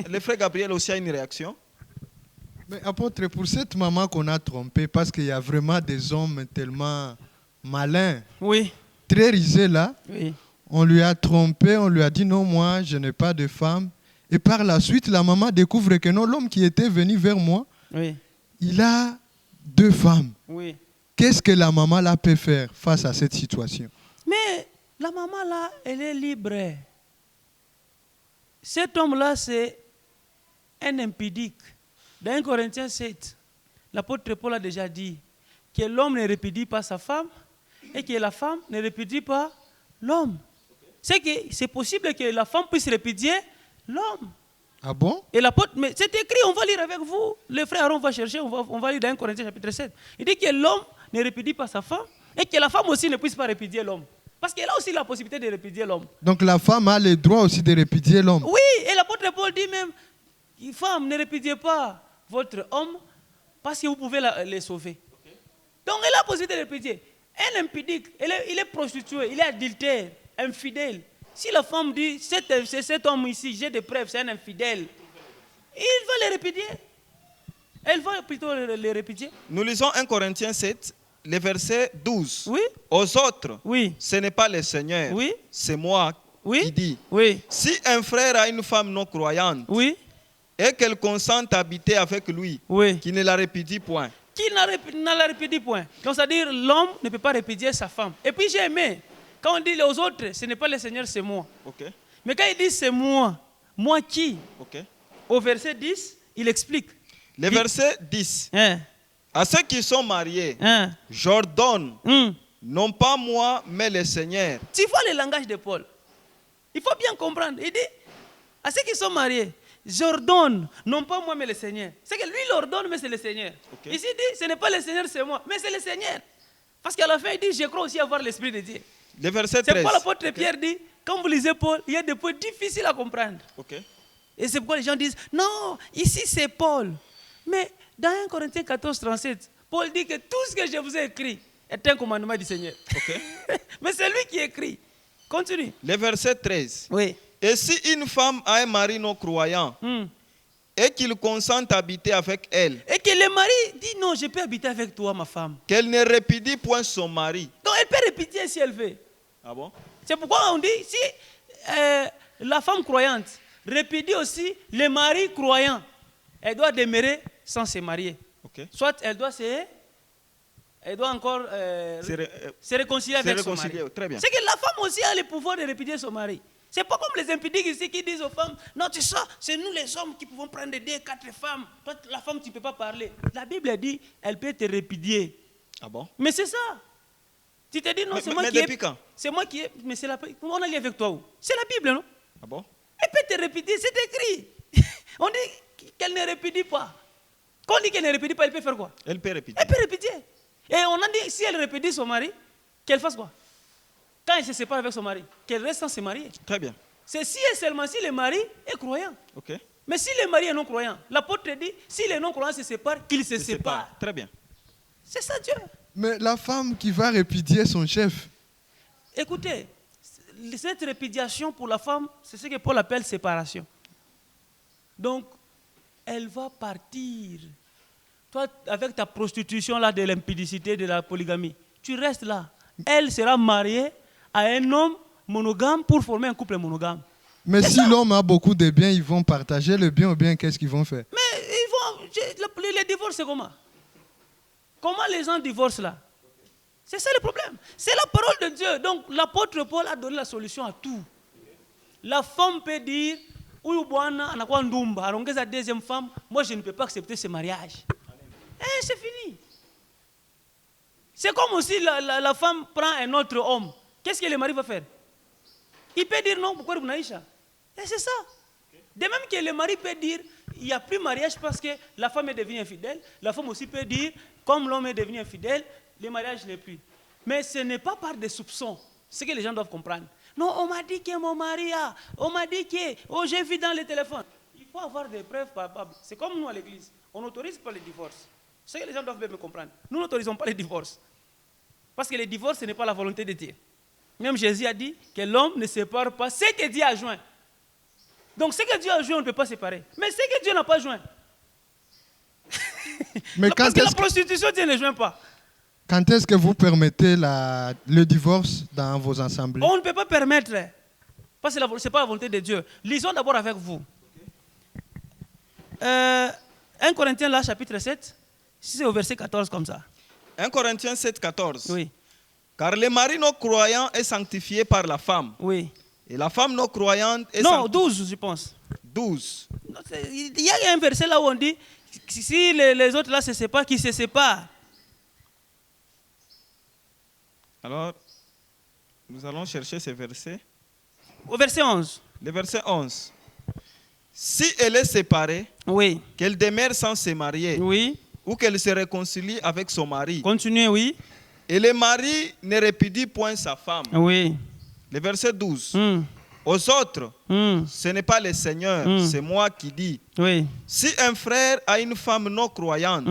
Le frère Gabriel aussi a une réaction. Mais apôtre, pour cette maman qu'on a trompée, parce qu'il y a vraiment des hommes tellement malins, oui, très risés là, oui. On lui a trompé, on lui a dit non, moi, je n'ai pas de femme. Et par la suite, la maman découvre que non, l'homme qui était venu vers moi, oui. Il a 2 femmes. Oui. Qu'est-ce que la maman là peut faire face à cette situation? Mais la maman là, elle est libre. Cet homme-là, c'est un impudique. Dans 1 Corinthiens 7, l'apôtre Paul a déjà dit que l'homme ne répudie pas sa femme et que la femme ne répudie pas l'homme. C'est possible que la femme puisse répudier l'homme. Ah bon? Et l'apôtre, mais c'est écrit, on va lire avec vous. Le frère Aaron va chercher, on va lire dans 1 Corinthiens chapitre 7. Il dit que l'homme ne répudie pas sa femme et que la femme aussi ne puisse pas répudier l'homme. Parce qu'elle a aussi la possibilité de répudier l'homme. Donc la femme a le droit aussi de répudier l'homme. Oui, et l'apôtre Paul dit même, femme, ne répudiez pas votre homme parce que vous pouvez les sauver. Okay. Donc elle a la possibilité de répudier. Un impudique, il est prostitué, il est adultère, infidèle. Si la femme dit, c'est cet homme ici, j'ai des preuves, c'est un infidèle, il va les répudier. Elle va plutôt les répudier. Nous lisons 1 Corinthiens 7, le verset 12. Oui. Aux autres, oui. Ce n'est pas le Seigneur, oui. C'est moi oui. qui dis. Oui. Si un frère a une femme non croyante, oui. et qu'elle consente à habiter avec lui, oui. qui ne la répudie point. Qui ne la répudie point. Donc c'est-à-dire l'homme ne peut pas répudier sa femme. Et puis j'ai aimé, quand on dit aux autres, ce n'est pas le Seigneur, c'est moi. Okay. Mais quand il dit c'est moi qui? Okay. Au verset 10, il explique. Le verset 10. À ceux qui sont mariés, j'ordonne, non pas moi, mais le Seigneur. Tu vois le langage de Paul. Il faut bien comprendre. Il dit, à ceux qui sont mariés, j'ordonne, non pas moi, mais le Seigneur. C'est que lui, l'ordonne, mais c'est le Seigneur. Okay. Ici, il dit, ce n'est pas le Seigneur, c'est moi, mais c'est le Seigneur. Parce qu'à la fin, il dit, je crois aussi avoir l'Esprit de Dieu. Le verset 13. C'est pourquoi l'apôtre Pierre dit, quand vous lisez Paul, il y a des points difficiles à comprendre. Okay. Et c'est pourquoi les gens disent, non, ici c'est Paul. Mais dans 1 Corinthiens 14, 37, Paul dit que tout ce que je vous ai écrit est un commandement du Seigneur. Okay. Mais c'est lui qui écrit. Continue. Le verset 13. Oui. Et si une femme a un mari non croyant, et qu'il consent à habiter avec elle, et que le mari dit non, je peux habiter avec toi, ma femme, qu'elle ne répudie point son mari. Donc elle peut répudier si elle veut. Ah bon? C'est pourquoi on dit, si la femme croyante répudie aussi le mari croyant, elle doit demeurer sans se marier. Okay. Soit elle doit encore se réconcilier avec son mari. C'est que la femme aussi a le pouvoir de répudier son mari. C'est pas comme les impudiques ici qui disent aux femmes, non, tu sais, c'est nous les hommes qui pouvons prendre 2, 4 femmes. Toi, la femme, tu ne peux pas parler. La Bible dit, elle peut te répudier. Ah bon? Mais c'est ça. Tu te dis, non, c'est moi qui ai. C'est moi qui ai. Mais c'est la. On a lié avec toi où? C'est la Bible, non? Ah bon? Elle peut te répudier, c'est écrit. On dit qu'elle ne répudie pas. Quand on dit qu'elle ne répudie pas, elle peut faire quoi? Elle peut répudier. Elle peut répudier. Et on a dit, si elle répudie son mari, qu'elle fasse quoi? Quand elle se sépare avec son mari, qu'elle reste sans se marier. Très bien. C'est si et seulement si le mari est croyant. Okay. Mais si le mari est non croyant, l'apôtre dit, si les non croyants se séparent, qu'ils se séparent. Très bien. C'est ça Dieu. Mais la femme qui va répudier son chef. Écoutez, cette répudiation pour la femme, c'est ce que Paul appelle séparation. Donc, elle va partir. Toi, avec ta prostitution là de l'impudicité, de la polygamie, tu restes là. Elle sera mariée à un homme monogame pour former un couple monogame. Mais si l'homme a beaucoup de biens, ils vont partager le bien ou bien qu'est-ce qu'ils vont faire? Mais ils vont... Les divorces, c'est comment? Comment les gens divorcent là? C'est ça le problème. C'est la parole de Dieu. Donc l'apôtre Paul a donné la solution à tout. La femme peut dire, oui, bwana anakuwa ndumba, anaongeza deuxième femme, moi je ne peux pas accepter ce mariage. C'est fini. C'est comme aussi la femme prend un autre homme. Qu'est-ce que le mari va faire? Il peut dire non, pourquoi vous n'avez pas? Et c'est ça. De même que le mari peut dire, il n'y a plus mariage parce que la femme est devenue infidèle. La femme aussi peut dire, comme l'homme est devenu infidèle, le mariage n'est plus. Mais ce n'est pas par des soupçons. C'est ce que les gens doivent comprendre. Non, on m'a dit que mon mari a, on m'a dit que, oh, j'ai vu dans le téléphone. Il faut avoir des preuves palpables. C'est comme nous à l'église. On n'autorise pas le divorce. C'est ce que les gens doivent bien me comprendre. Nous n'autorisons pas le divorce. Parce que le divorce, ce n'est pas la volonté de Dieu. Même Jésus a dit que l'homme ne sépare pas ce que Dieu a joint. Donc ce que Dieu a joint, on ne peut pas séparer. Mais ce que Dieu n'a pas joint. Mais parce que la prostitution, Dieu ne joint pas. Quand est-ce que vous permettez le divorce dans vos assemblées? On ne peut pas permettre. Parce que ce n'est pas la volonté de Dieu. Lisons d'abord avec vous. 1 Corinthiens, là, chapitre 7. C'est au verset 14 comme ça. 1 Corinthiens 7, 14. Oui. Car le mari non croyant est sanctifié par la femme. Oui. Et la femme non croyante est sanctifiée. Non, 12, je pense. 12. Il y a un verset là où on dit, si les autres là se séparent, qu'ils se séparent. Alors, nous allons chercher ce verset. Au verset 11. Le verset 11. Si elle est séparée, oui, qu'elle demeure sans se marier, oui, ou qu'elle se réconcilie avec son mari. Continuez, oui. Et le mari ne répudie point sa femme. Oui. Le verset 12. Aux autres, ce n'est pas le Seigneur, c'est moi qui dis. Oui. Si un frère a une femme non croyante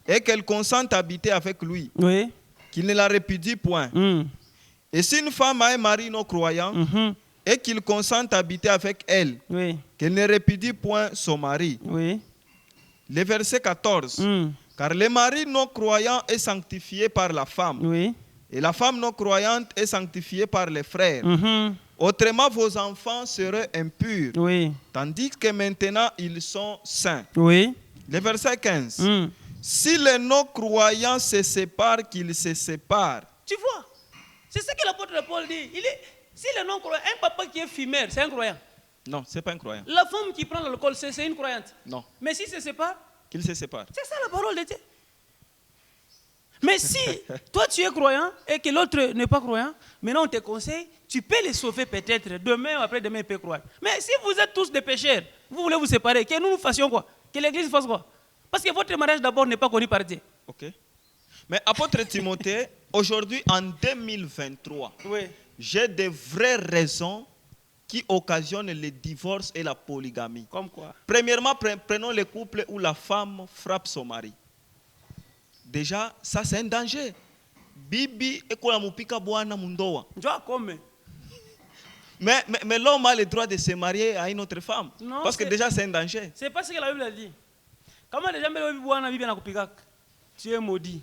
et qu'elle consente à habiter avec lui, oui, qu'il ne la répudie point. Et si une femme a un mari non croyant et qu'il consente à habiter avec elle, oui, qu'elle ne répudie point son mari. Oui. Le verset 14. Car le mari non croyant est sanctifié par la femme. Oui. Et la femme non croyante est sanctifiée par les frères. Autrement, vos enfants seraient impurs. Oui. Tandis que maintenant, ils sont saints. Oui. Le verset 15. Si les non-croyants se séparent, qu'ils se séparent. Tu vois, c'est ce que l'apôtre Paul dit. Si les non-croyants, un papa qui est fumeur, c'est un croyant. Non, ce n'est pas un croyant. La femme qui prend l'alcool, c'est une croyante. Non. Mais si se sépare, qu'il se sépare. C'est ça la parole de Dieu. Mais si toi tu es croyant et que l'autre n'est pas croyant, maintenant on te conseille, tu peux les sauver peut-être. Demain ou après-demain, il peut croire. Mais si vous êtes tous des pécheurs, vous voulez vous séparer, que nous fassions quoi? Que l'Église fasse quoi? Parce que votre mariage d'abord n'est pas connu par Dieu. Ok. Mais apôtre Timothée, aujourd'hui en 2023, oui, j'ai de vraies raisons qui occasionnent le divorce et la polygamie. Comme quoi? Premièrement, prenons le couple où la femme frappe son mari. Déjà, ça c'est un danger. Bibi ekola mupika bwana mundoa. Mais l'homme a le droit de se marier à une autre femme. Non, parce que déjà c'est un danger. C'est pas ce que la Bible a dit. Comment déjà tu es maudit.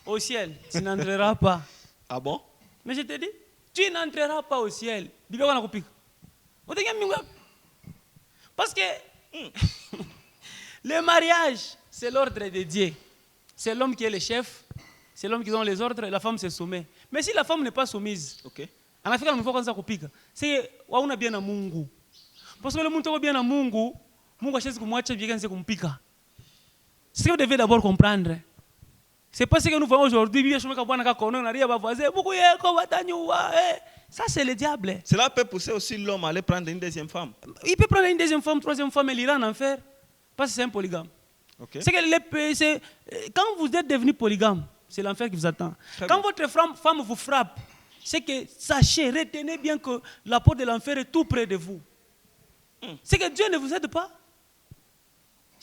Au ciel, tu n'entreras pas. Ah bon? Mais je te dis, tu n'entreras pas au ciel. Parce que le mariage, c'est l'ordre de Dieu. C'est l'homme qui est le chef, c'est l'homme qui donne les ordres, et la femme se soumet. Mais si la femme n'est pas soumise, en Afrique, il faut qu'on s'accoupique. C'est qu'on a bien à Mungu. Parce que le monde est bien à Mungu, Mungu achète comme moi, tu viens de compika. Ce que vous devez d'abord comprendre, c'est pas ce que nous faisons aujourd'hui. Ça, c'est le diable. Cela peut pousser aussi l'homme à aller prendre une deuxième femme. Il peut prendre une deuxième femme, troisième femme, et il ira en enfer. Parce que c'est un polygame. Okay. C'est que quand vous êtes devenu polygame, c'est l'enfer qui vous attend. Quand votre femme vous frappe, c'est que sachez, retenez bien que la porte de l'enfer est tout près de vous. C'est que Dieu ne vous aide pas.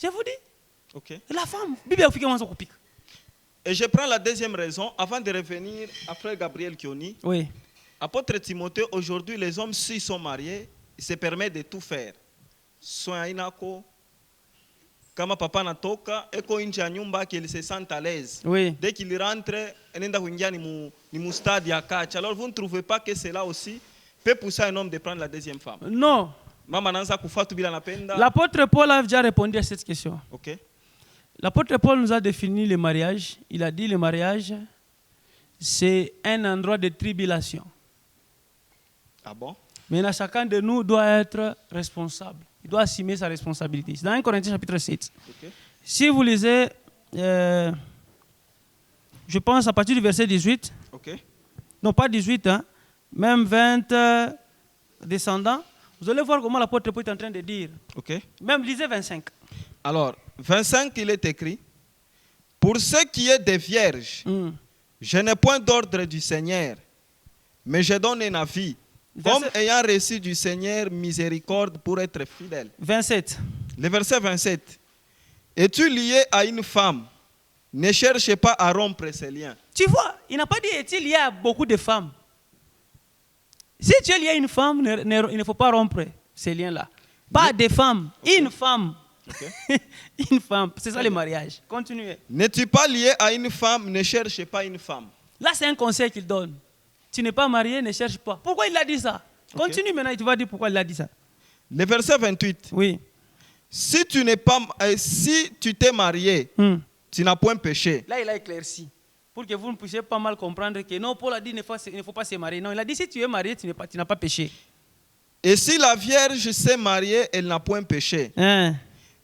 Je vous dis. Okay. La femme, Bible africaine, on pique. Et je prends la deuxième raison, avant de revenir à frère Gabriel Kioni. Oui. Apôtre Timothée, aujourd'hui, les hommes, s'ils sont mariés, ils se permettent de tout faire. Soin inako. Kama papa natoka, eko nje ya nyumba qu'il se sente à l'aise. Oui. Dès qu'il rentre, enenda kuingia ni mu stade ya catch. Alors vous ne trouvez pas que cela aussi peut pousser un homme de prendre la deuxième femme? Non. Mama nanza kufatu bila napenda. L'apôtre Paul a déjà répondu à cette question. OK. L'apôtre Paul nous a défini le mariage. Il a dit le mariage, c'est un endroit de tribulation. Ah bon? Maintenant, chacun de nous doit être responsable. Il doit assumer sa responsabilité. C'est dans 1 Corinthiens chapitre 7. Okay. Si vous lisez, je pense à partir du verset 18, okay. Non pas 18, hein, même 20 descendants, vous allez voir comment l'apôtre Paul est en train de dire. Okay. Même lisez 25. Alors, 25, il est écrit, pour ce qui est des vierges, je n'ai point d'ordre du Seigneur, mais je donne un avis, comme ayant reçu du Seigneur miséricorde pour être fidèle. 27. Le verset 27. Es-tu lié à une femme? Ne cherche pas à rompre ses liens. Tu vois, il n'a pas dit es-tu lié à beaucoup de femmes. Si tu es lié à une femme, il ne faut pas rompre ces liens-là. Pas des femmes, okay. Une femme. Okay. Une femme, c'est ça le mariage. Continuez. N'es-tu pas lié à une femme? Ne cherche pas une femme. Là, c'est un conseil qu'il donne. Tu n'es pas marié, ne cherche pas. Pourquoi il a dit ça? Okay. Continue maintenant et tu vas dire pourquoi il a dit ça. Le verset 28. Oui. Si tu t'es marié, tu n'as point péché. Là, il a éclairci. Pour que vous ne puissiez pas mal comprendre que non, Paul a dit qu'il ne faut pas se marier. Non, il a dit si tu es marié, tu n'as pas péché. Et si la Vierge s'est mariée, elle n'a point péché.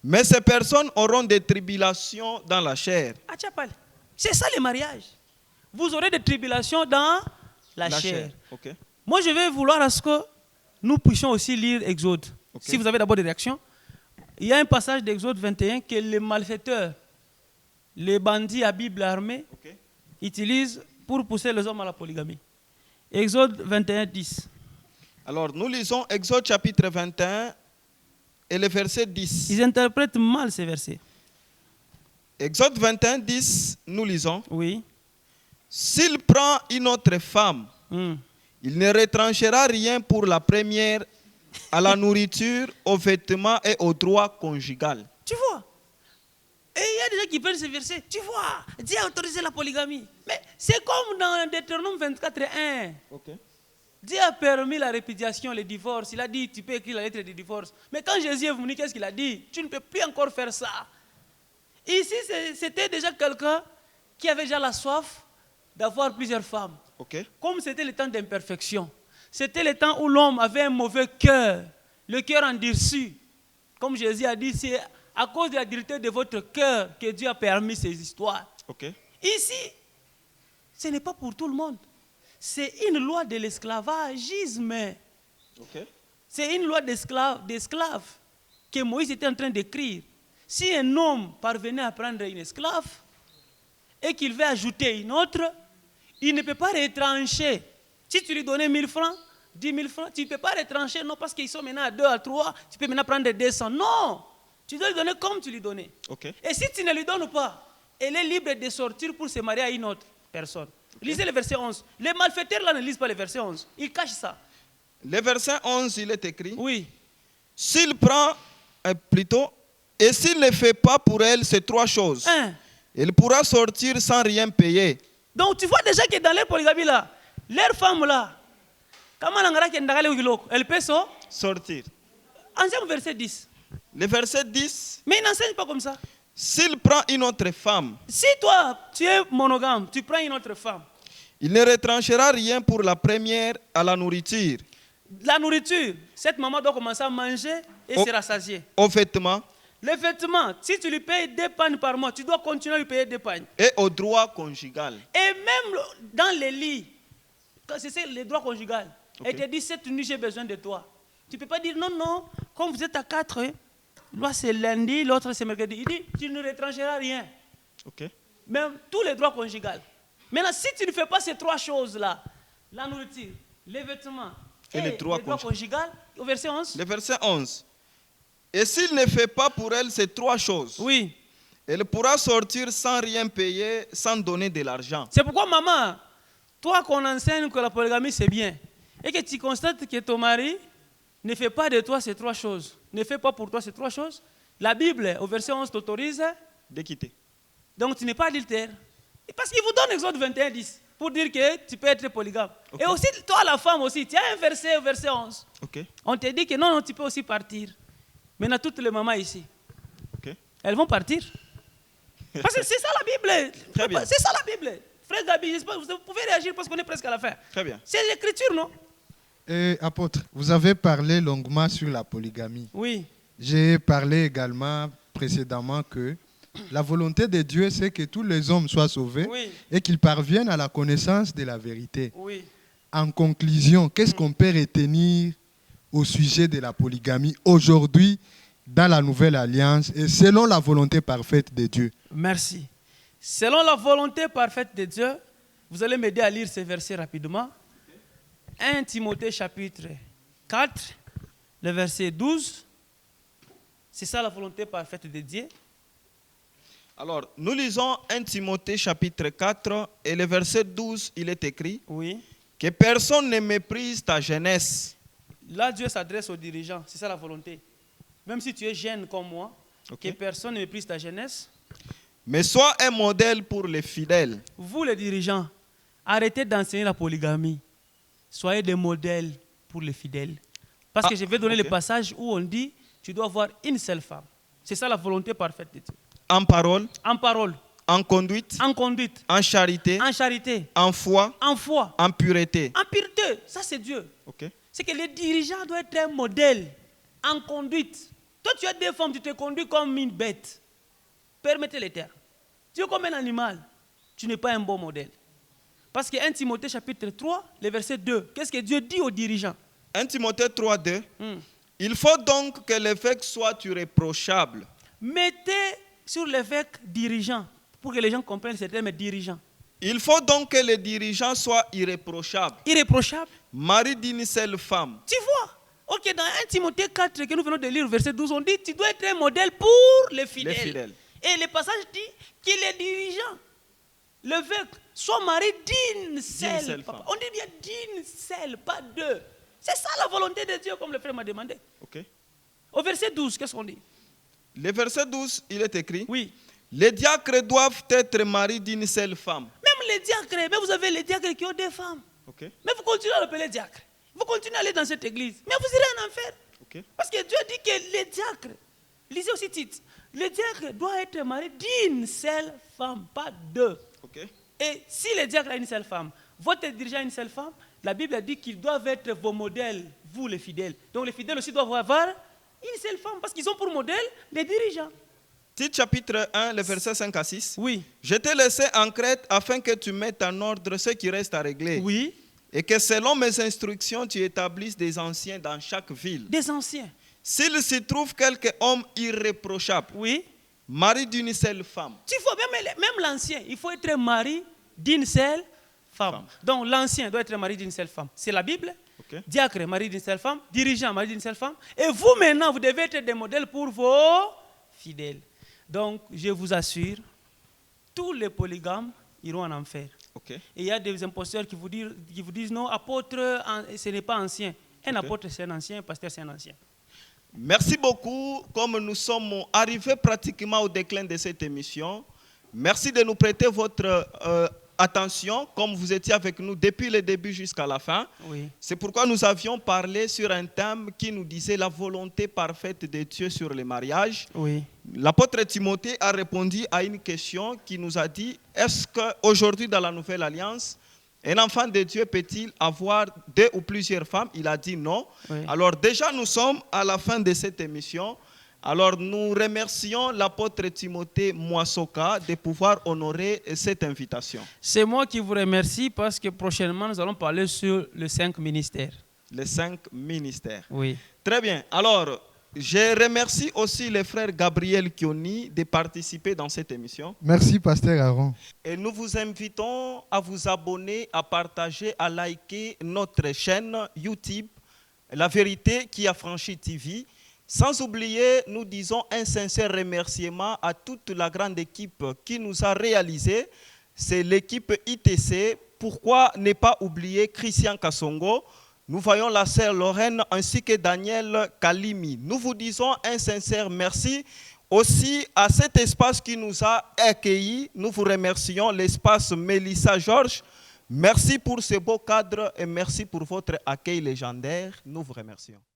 Mais ces personnes auront des tribulations dans la chair. C'est ça le mariage. Vous aurez des tribulations dans la chair. Okay. Moi, je vais vouloir à ce que nous puissions aussi lire Exode. Okay. Si vous avez d'abord des réactions. Il y a un passage d'Exode 21 que les malfaiteurs, les bandits à Bible armée, utilisent pour pousser les hommes à la polygamie. Exode 21, 10. Alors, nous lisons Exode chapitre 21 et le verset 10. Ils interprètent mal ces versets. Exode 21, 10, nous lisons. Oui. S'il prend une autre femme, il ne retranchera rien pour la première à la nourriture, aux vêtements et au droit conjugal. Tu vois? Et il y a des gens qui prennent ces versets. Tu vois? Dieu a autorisé la polygamie. Mais c'est comme dans Deutéronome 24, 1. Okay. Dieu a permis la répudiation, le divorce. Il a dit, tu peux écrire la lettre de divorce. Mais quand Jésus est venu, qu'est-ce qu'il a dit? Tu ne peux plus encore faire ça. Ici, c'était déjà quelqu'un qui avait déjà la soif d'avoir plusieurs femmes. Okay. Comme c'était le temps d'imperfection. C'était le temps où l'homme avait un mauvais cœur, le cœur endurci. Comme Jésus a dit, c'est à cause de la dureté de votre cœur que Dieu a permis ces histoires. Okay. Ici, ce n'est pas pour tout le monde. C'est une loi de l'esclavagisme. Okay. C'est une loi d'esclaves que Moïse était en train d'écrire. Si un homme parvenait à prendre une esclave et qu'il veut ajouter une autre, il ne peut pas retrancher. Si tu lui donnais 1000 francs, 10 000 francs, tu ne peux pas retrancher, non, parce qu'ils sont maintenant à 2, à 3, tu peux maintenant prendre 200. Non, tu dois lui donner comme tu lui donnais. Okay. Et si tu ne lui donnes pas, elle est libre de sortir pour se marier à une autre personne. Okay. Lisez le verset 11. Les malfaiteurs là ne lisent pas le verset 11. Ils cachent ça. Le verset 11, il est écrit. Oui. S'il prend, plutôt, et s'il ne fait pas pour elle ces trois choses, elle pourra sortir sans rien payer. Donc tu vois déjà que dans les polygamies là, leur femme là, elle peut sortir. Enseigne verset 10. Le verset 10. Mais il n'enseigne pas comme ça. S'il prend une autre femme. Si toi, tu es monogame, tu prends une autre femme. Il ne retranchera rien pour la première à la nourriture. La nourriture, cette maman doit commencer à manger et se rassasier. Aux vêtements. Les vêtements, si tu lui payes 2 pagnes par mois, tu dois continuer à lui payer 2 pagnes. Et au droit conjugal. Et même dans les lits, c'est le droit conjugal. Okay. Et te dit, cette nuit, j'ai besoin de toi. Tu ne peux pas dire, non, non, comme vous êtes à 4, là c'est lundi, l'autre c'est mercredi. Il dit, tu ne retrancheras rien. Okay. Même tous les droits conjugaux. Maintenant, si tu ne fais pas ces 3 choses-là, la nourriture, les vêtements et les droits conjugaux, au verset 11. Le verset 11. Et s'il ne fait pas pour elle ces 3 choses, oui, elle pourra sortir sans rien payer, sans donner de l'argent. C'est pourquoi, maman, toi qu'on enseigne que la polygamie c'est bien, et que tu constates que ton mari ne fait pas de toi ces 3 choses, ne fait pas pour toi ces 3 choses, la Bible, au verset 11, t'autorise de quitter. Donc tu n'es pas adultère. Parce qu'il vous donne Exode 21, 10, pour dire que tu peux être polygame. Okay. Et aussi, toi la femme aussi, tu as un verset, au verset 11. Okay. On te dit que non, non, tu peux aussi partir. Maintenant, toutes les mamans ici, okay, elles vont partir. Parce que c'est ça la Bible. Très bien. C'est ça la Bible. Frère Gabi, vous pouvez réagir parce qu'on est presque à la fin. Très bien. C'est l'écriture, non? Apôtre, vous avez parlé longuement sur la polygamie. Oui. J'ai parlé également précédemment que la volonté de Dieu, c'est que tous les hommes soient sauvés et qu'ils parviennent à la connaissance de la vérité. Oui. En conclusion, qu'est-ce qu'on peut retenir au sujet de la polygamie aujourd'hui dans la nouvelle alliance et selon la volonté parfaite de Dieu? Merci. Selon la volonté parfaite de Dieu, vous allez m'aider à lire ces versets rapidement. 1 Timothée chapitre 4, le verset 12. C'est ça la volonté parfaite de Dieu. Alors, nous lisons 1 Timothée chapitre 4 et le verset 12, il est écrit que personne ne méprise ta jeunesse. Là, Dieu s'adresse aux dirigeants, c'est ça la volonté. Même si tu es jeune comme moi, que personne ne méprise ta jeunesse. Mais sois un modèle pour les fidèles. Vous les dirigeants, arrêtez d'enseigner la polygamie. Soyez des modèles pour les fidèles. Parce que je vais donner le passage où on dit tu dois avoir une seule femme. C'est ça la volonté parfaite de Dieu. En parole. En parole. En conduite. En conduite. En charité. En charité. En foi. En foi. En pureté. En pureté. Ça, c'est Dieu. C'est que les dirigeants doivent être un modèle en conduite. Toi, tu as des femmes, tu te conduis comme une bête. Permettez les termes. Tu es comme un animal. Tu n'es pas un bon modèle. Parce que 1 Timothée chapitre 3, le verset 2, qu'est-ce que Dieu dit aux dirigeants? 1 Timothée 3, 2. Il faut donc que l'évêque soit irréprochable. Mettez sur l'évêque dirigeant, pour que les gens comprennent ce terme dirigeant. Il faut donc que les dirigeants soient irréprochables. Irréprochables. Mari d'une seule femme. Tu vois? Ok, dans 1 Timothée 4, que nous venons de lire, verset 12, on dit tu dois être un modèle pour les fidèles. Et le passage dit que les dirigeants, l'évêque, soit marié d'une seule femme. On dit bien d'une seule, pas deux. C'est ça la volonté de Dieu, comme le frère m'a demandé. Au verset 12, qu'est-ce qu'on dit? Le verset 12, il est écrit. Oui. Les diacres doivent être mariés d'une seule femme. Même les diacres, mais vous avez les diacres qui ont des femmes. Mais vous continuez à l'appeler diacre. Vous continuez à aller dans cette église. Mais vous irez en enfer. Parce que Dieu dit que les diacres, lisez aussi Tite, les diacres doivent être mariés d'une seule femme, pas deux. Et si les diacres ont une seule femme, votre dirigeant a une seule femme, la Bible dit qu'ils doivent être vos modèles, vous les fidèles. Donc les fidèles aussi doivent avoir une seule femme, parce qu'ils ont pour modèle les dirigeants. Tite chapitre 1, le verset 5 à 6. Oui. Je t'ai laissé en Crète afin que tu mettes en ordre ce qui reste à régler. Oui. Et que selon mes instructions, tu établisses des anciens dans chaque ville. Des anciens. S'il s'y trouve quelque homme irréprochable, mari d'une seule femme. Tu vois, même l'ancien, il faut être mari d'une seule femme. Donc l'ancien doit être mari d'une seule femme. C'est la Bible. Diacre, mari d'une seule femme. Dirigeant, mari d'une seule femme. Et vous maintenant, vous devez être des modèles pour vos fidèles. Donc je vous assure, tous les polygames iront en enfer. Et il y a des imposteurs qui vous disent non, apôtre, ce n'est pas ancien. Un apôtre, c'est un ancien, un pasteur, c'est un ancien. Merci beaucoup. Comme nous sommes arrivés pratiquement au déclin de cette émission, merci de nous prêter votre attention, comme vous étiez avec nous depuis le début jusqu'à la fin. C'est pourquoi nous avions parlé sur un thème qui nous disait la volonté parfaite de Dieu sur le mariage. L'apôtre Timothée a répondu à une question qui nous a dit, est-ce qu'aujourd'hui dans la Nouvelle Alliance, un enfant de Dieu peut-il avoir deux ou plusieurs femmes? Il a dit non. Alors déjà nous sommes à la fin de cette émission. Alors nous remercions l'apôtre Timothée Mwasoka de pouvoir honorer cette invitation. C'est moi qui vous remercie parce que prochainement nous allons parler sur les 5 ministères. Les 5 ministères. Oui. Très bien. Alors je remercie aussi le frère Gabriel Kioni de participer dans cette émission. Merci pasteur Aaron. Et nous vous invitons à vous abonner, à partager, à liker notre chaîne YouTube, La Vérité qui a franchi TV. Sans oublier, nous disons un sincère remerciement à toute la grande équipe qui nous a réalisé. C'est l'équipe ITC. Pourquoi ne pas oublier Christian Kassongo? Nous voyons la sœur Lorraine ainsi que Daniel Kalimi. Nous vous disons un sincère merci aussi à cet espace qui nous a accueillis. Nous vous remercions, l'espace Mélissa Georges. Merci pour ce beau cadre et merci pour votre accueil légendaire. Nous vous remercions.